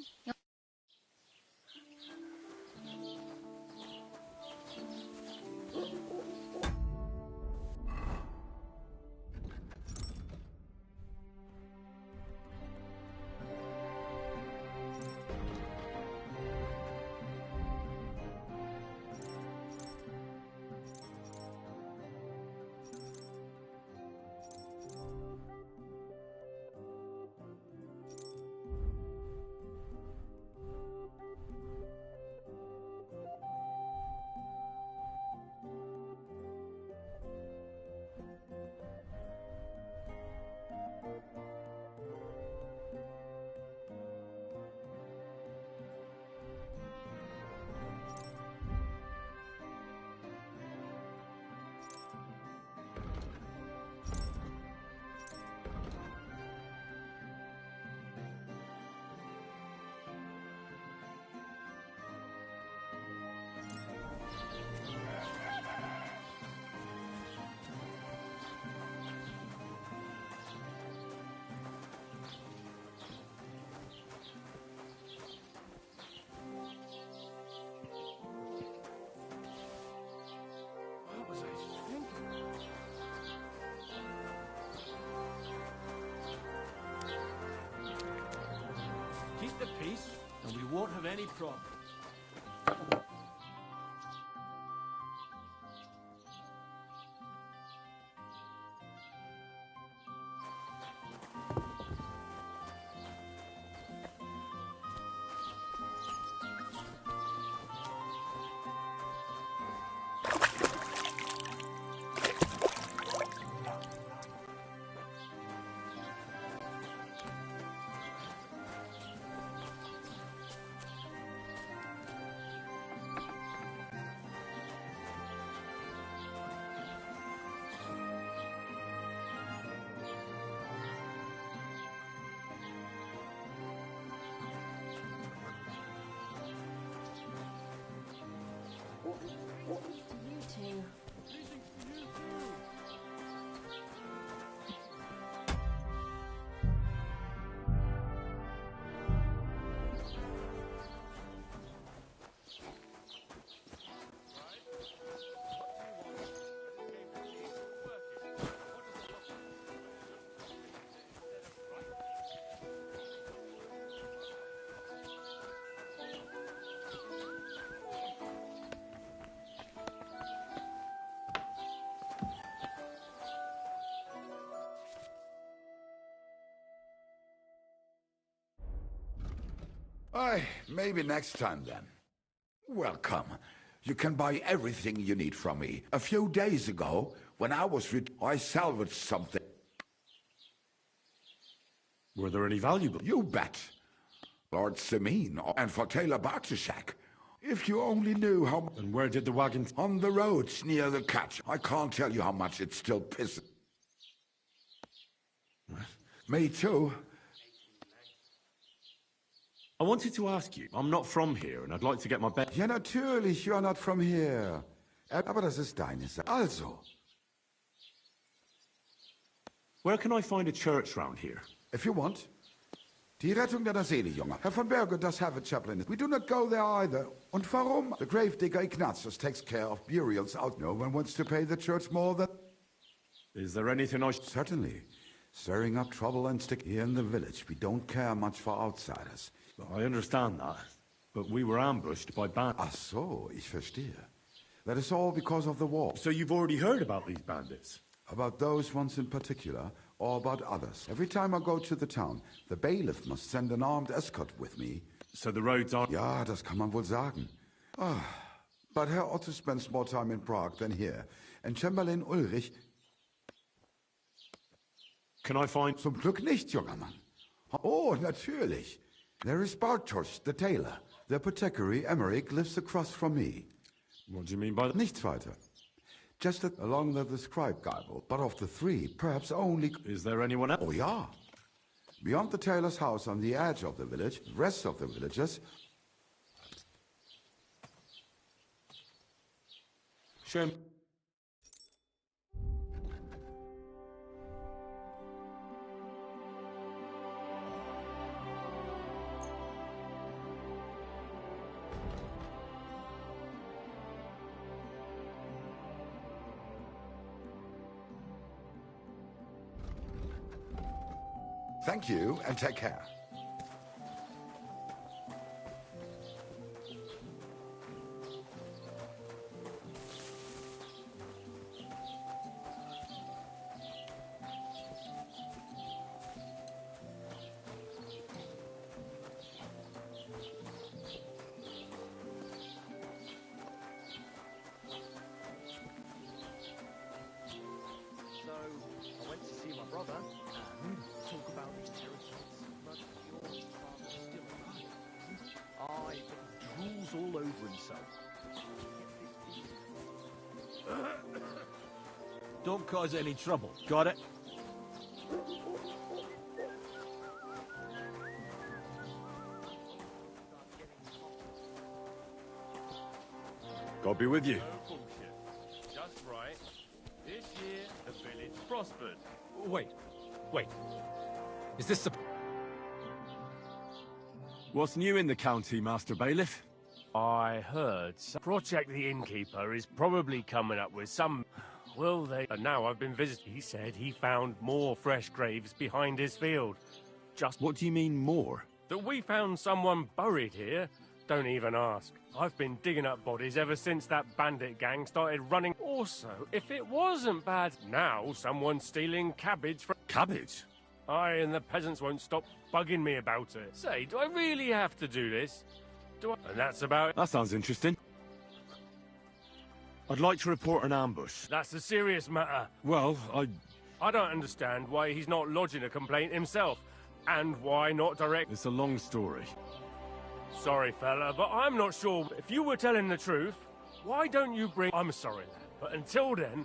any problem. You two. Aye, maybe next time then. Welcome. You can buy everything you need from me. A few days ago, when I was I salvaged something. Were there any valuable? You bet. Lord Simeon and for Taylor Bartashak. If you only knew how... And where did the wagon... On the roads near the catch. I can't tell you how much it still pisses. Me too. I wanted to ask you, I'm not from here and I'd like to get my bet. Ja, natürlich, you're not from here. Aber das ist deine Sache. Also. Where can I find a church round here? If you want. Die Rettung deiner Seele, Junge. Herr von Berger does have a chapel in it. We do not go there either. Und warum? The gravedigger Ignatius takes care of burials out. No one wants to pay the church more than... Is there anything I... Certainly. Stirring up trouble and stick here in the village. We don't care much for outsiders. I understand that, but we were ambushed by bandits. Ach so, ich verstehe. That is all because of the war. So you've already heard about these bandits? About those ones in particular, or about others. Every time I go to the town, the bailiff must send an armed escort with me. So the roads are... Ja, das kann man wohl sagen. Ah, but Herr Otto spends more time in Prague than here. And Chamberlain Ulrich... Can I find... Zum Glück nicht, junger Mann. Oh, natürlich. There is Bartosz, the tailor. The apothecary, Emmerich, lives across from me. What do you mean by that? Nichts weiter. Just along the scribe Bible. But of the three, perhaps only... Is there anyone else? Oh, yeah. Beyond the tailor's house on the edge of the village, the rest of the villagers... Shame. Thank you, and take care. So, I went to see my brother and talk about these territories. But your father's still alive. Aye, but he drools all over himself. Don't cause any trouble. Got it? God be with you. No bullshit. Just right. This year, the village prospered. Wait. Is this the... What's new in the county, Master Bailiff? I heard Project the Innkeeper is probably coming up with some... Well, and now I've been visiting. He said he found more fresh graves behind his field. Just... What do you mean, more? That we found someone buried here Don't even ask. I've been digging up bodies ever since that bandit gang started running. Also, if it wasn't bad, now someone's stealing cabbage from... Cabbage? Aye, and the peasants won't stop bugging me about it. Say, do I really have to do this? Do I... And that's about it. That sounds interesting. I'd like to report an ambush. That's a serious matter. Well, I don't understand why he's not lodging a complaint himself. And why not direct... It's a long story. Sorry, fella, but I'm not sure. If you were telling the truth, why don't you bring... I'm sorry, lad, but until then...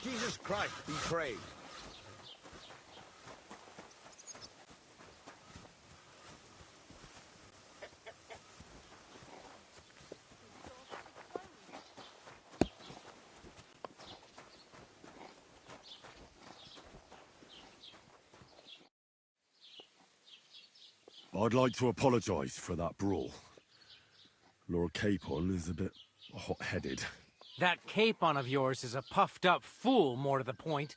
Jesus Christ be praised. I'd like to apologise for that brawl. Lord Capon is a bit hot-headed. That Capon of yours is a puffed-up fool, more to the point.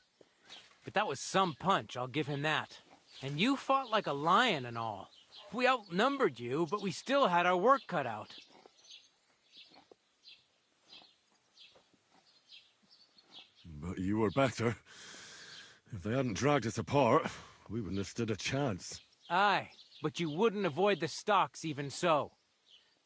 But that was some punch, I'll give him that. And you fought like a lion and all. We outnumbered you, but we still had our work cut out. But you were better. If they hadn't dragged us apart, we wouldn't have stood a chance. Aye, but you wouldn't avoid the stocks even so.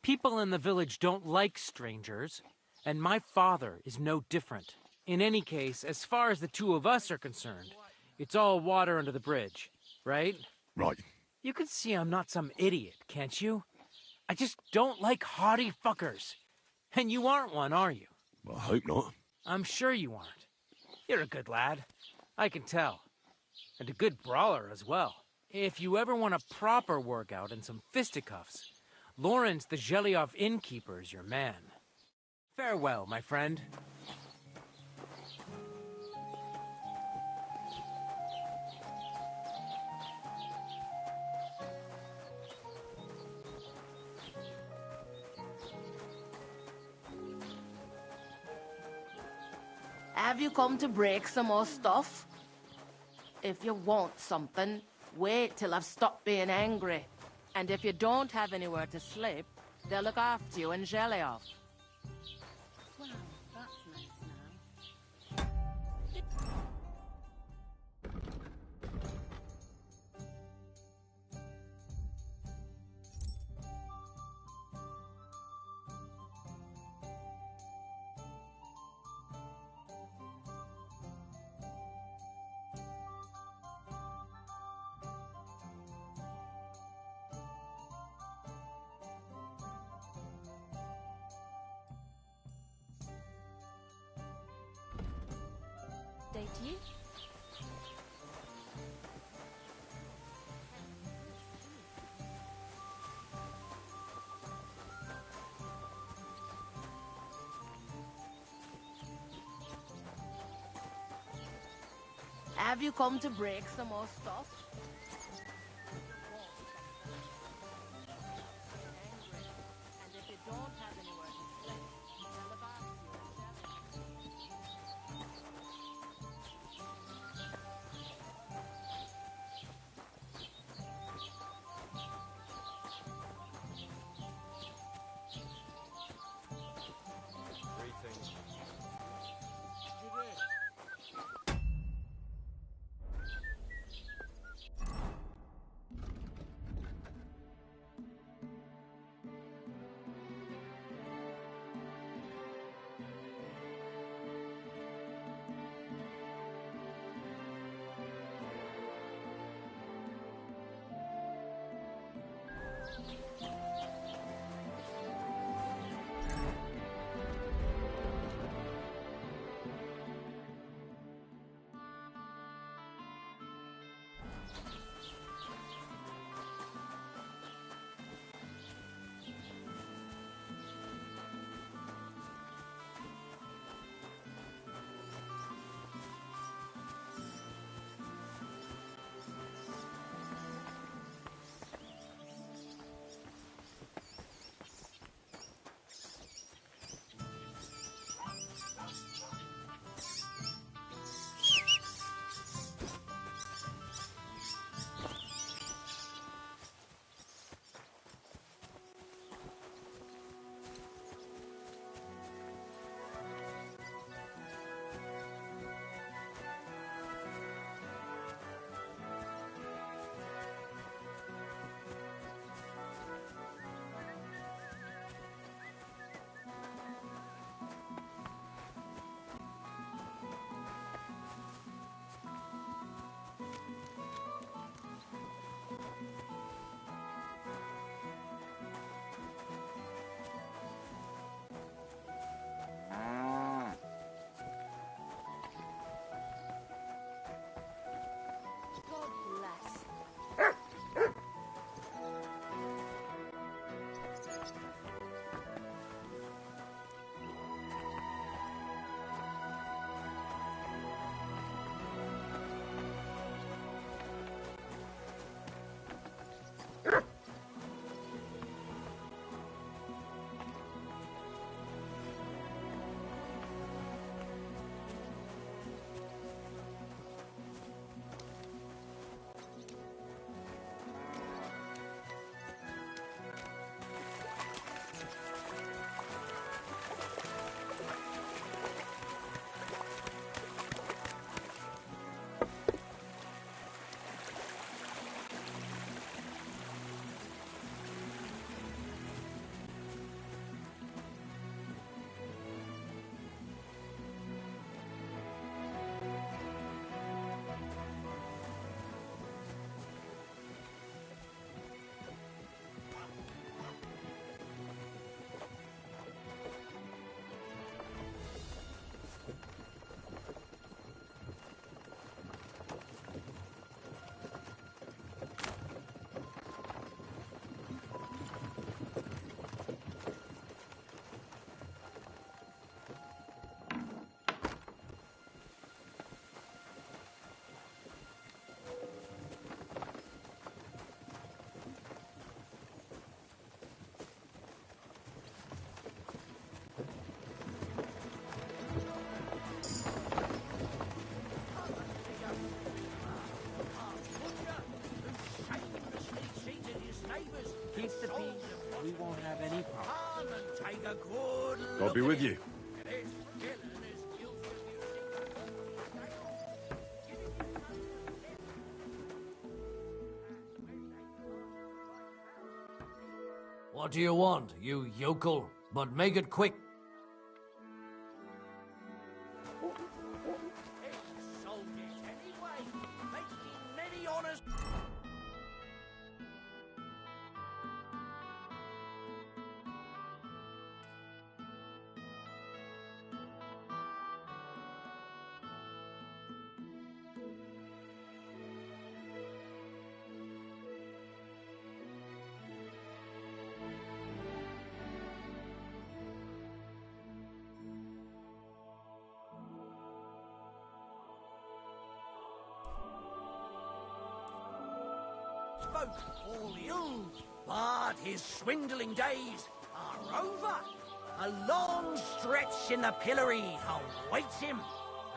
People in the village don't like strangers, and my father is no different. In any case, as far as the two of us are concerned, it's all water under the bridge, right? Right. You can see I'm not some idiot, can't you? I just don't like haughty fuckers. And you aren't one, are you? Well, I hope not. I'm sure you aren't. You're a good lad. I can tell. And a good brawler as well. If you ever want a proper workout and some fisticuffs, Lawrence the Zhelyov innkeeper is your man. Farewell, my friend. Have you come to break some more stuff? If you want something, wait till I've stopped being angry. And if you don't have anywhere to sleep, they'll look after you in Zhelyov. Wow, that's nice now. Day to you. Have you come to break some more stuff? And if you don't have anywhere to sleep, they'll look after you in Zhelyov. Greetings. we won't have any problem. Take a good look. God be with you. What do you want, you yokel? But make it quick. Spoke all ill, but his swindling days are over. A long stretch in the pillory awaits him,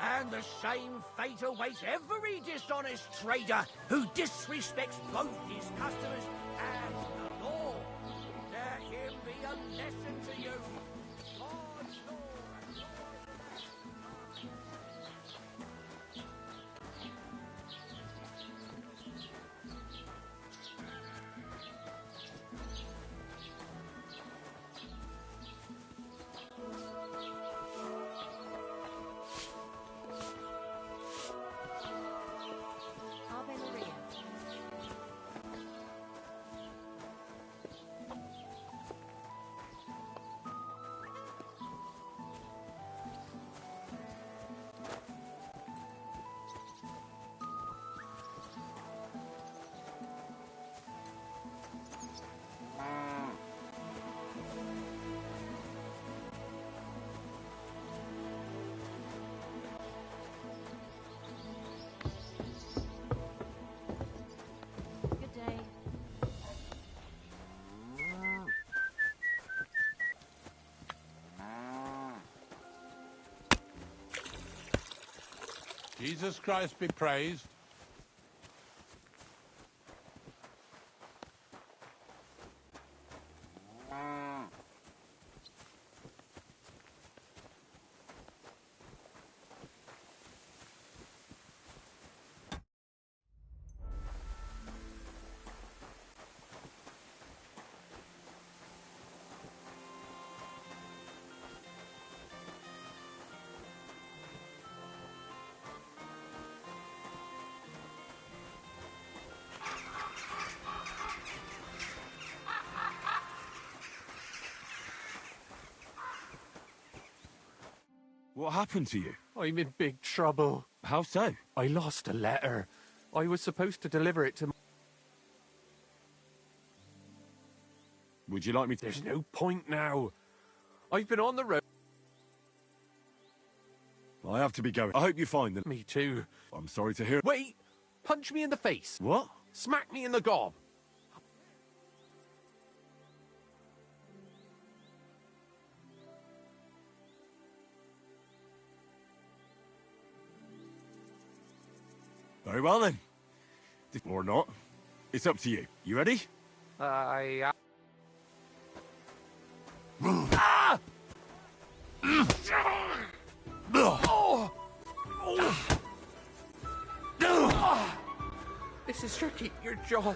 and the same fate awaits every dishonest trader who disrespects both his customers and the law. Let him be a lesson to you. God's law and law. Good day. Jesus Christ be praised. What happened to you? I'm in big trouble. How so? I lost a letter. I was supposed to deliver it to... Would you like me to... There's no point now. I've been on the road... I have to be going. I hope you find them. Me too. I'm sorry to hear... Wait! Punch me in the face. What? Smack me in the gob. Very well then. Or not. It's up to you. You ready? Ah! This is tricky. Your jaw.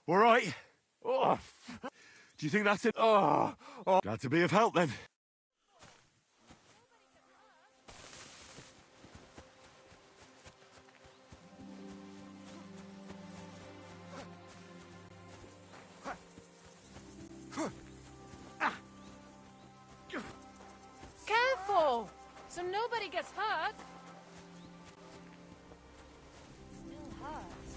All right. Oh. Do you think that's it? Oh. Glad to be of help then. Careful! So nobody gets hurt. Still hurts.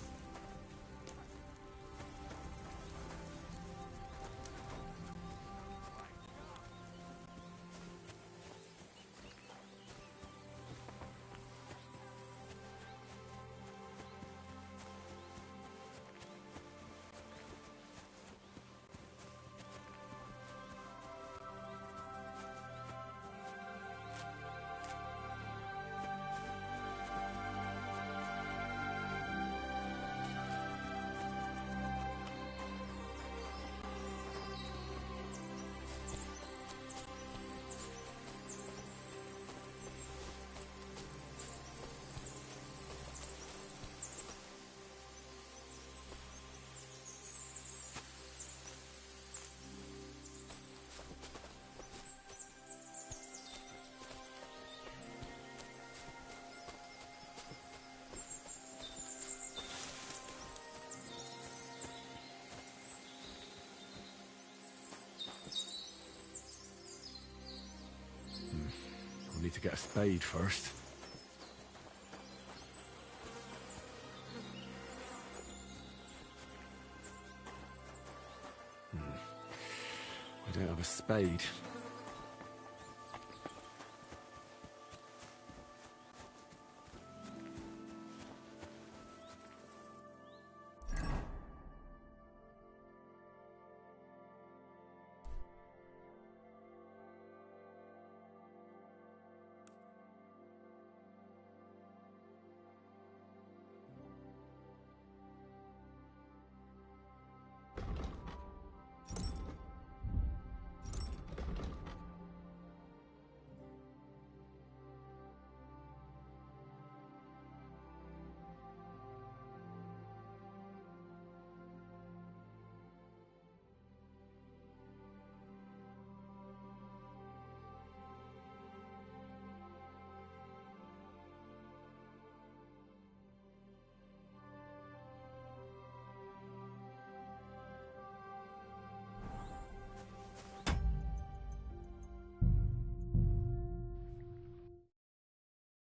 to get a spade first. I don't have a spade.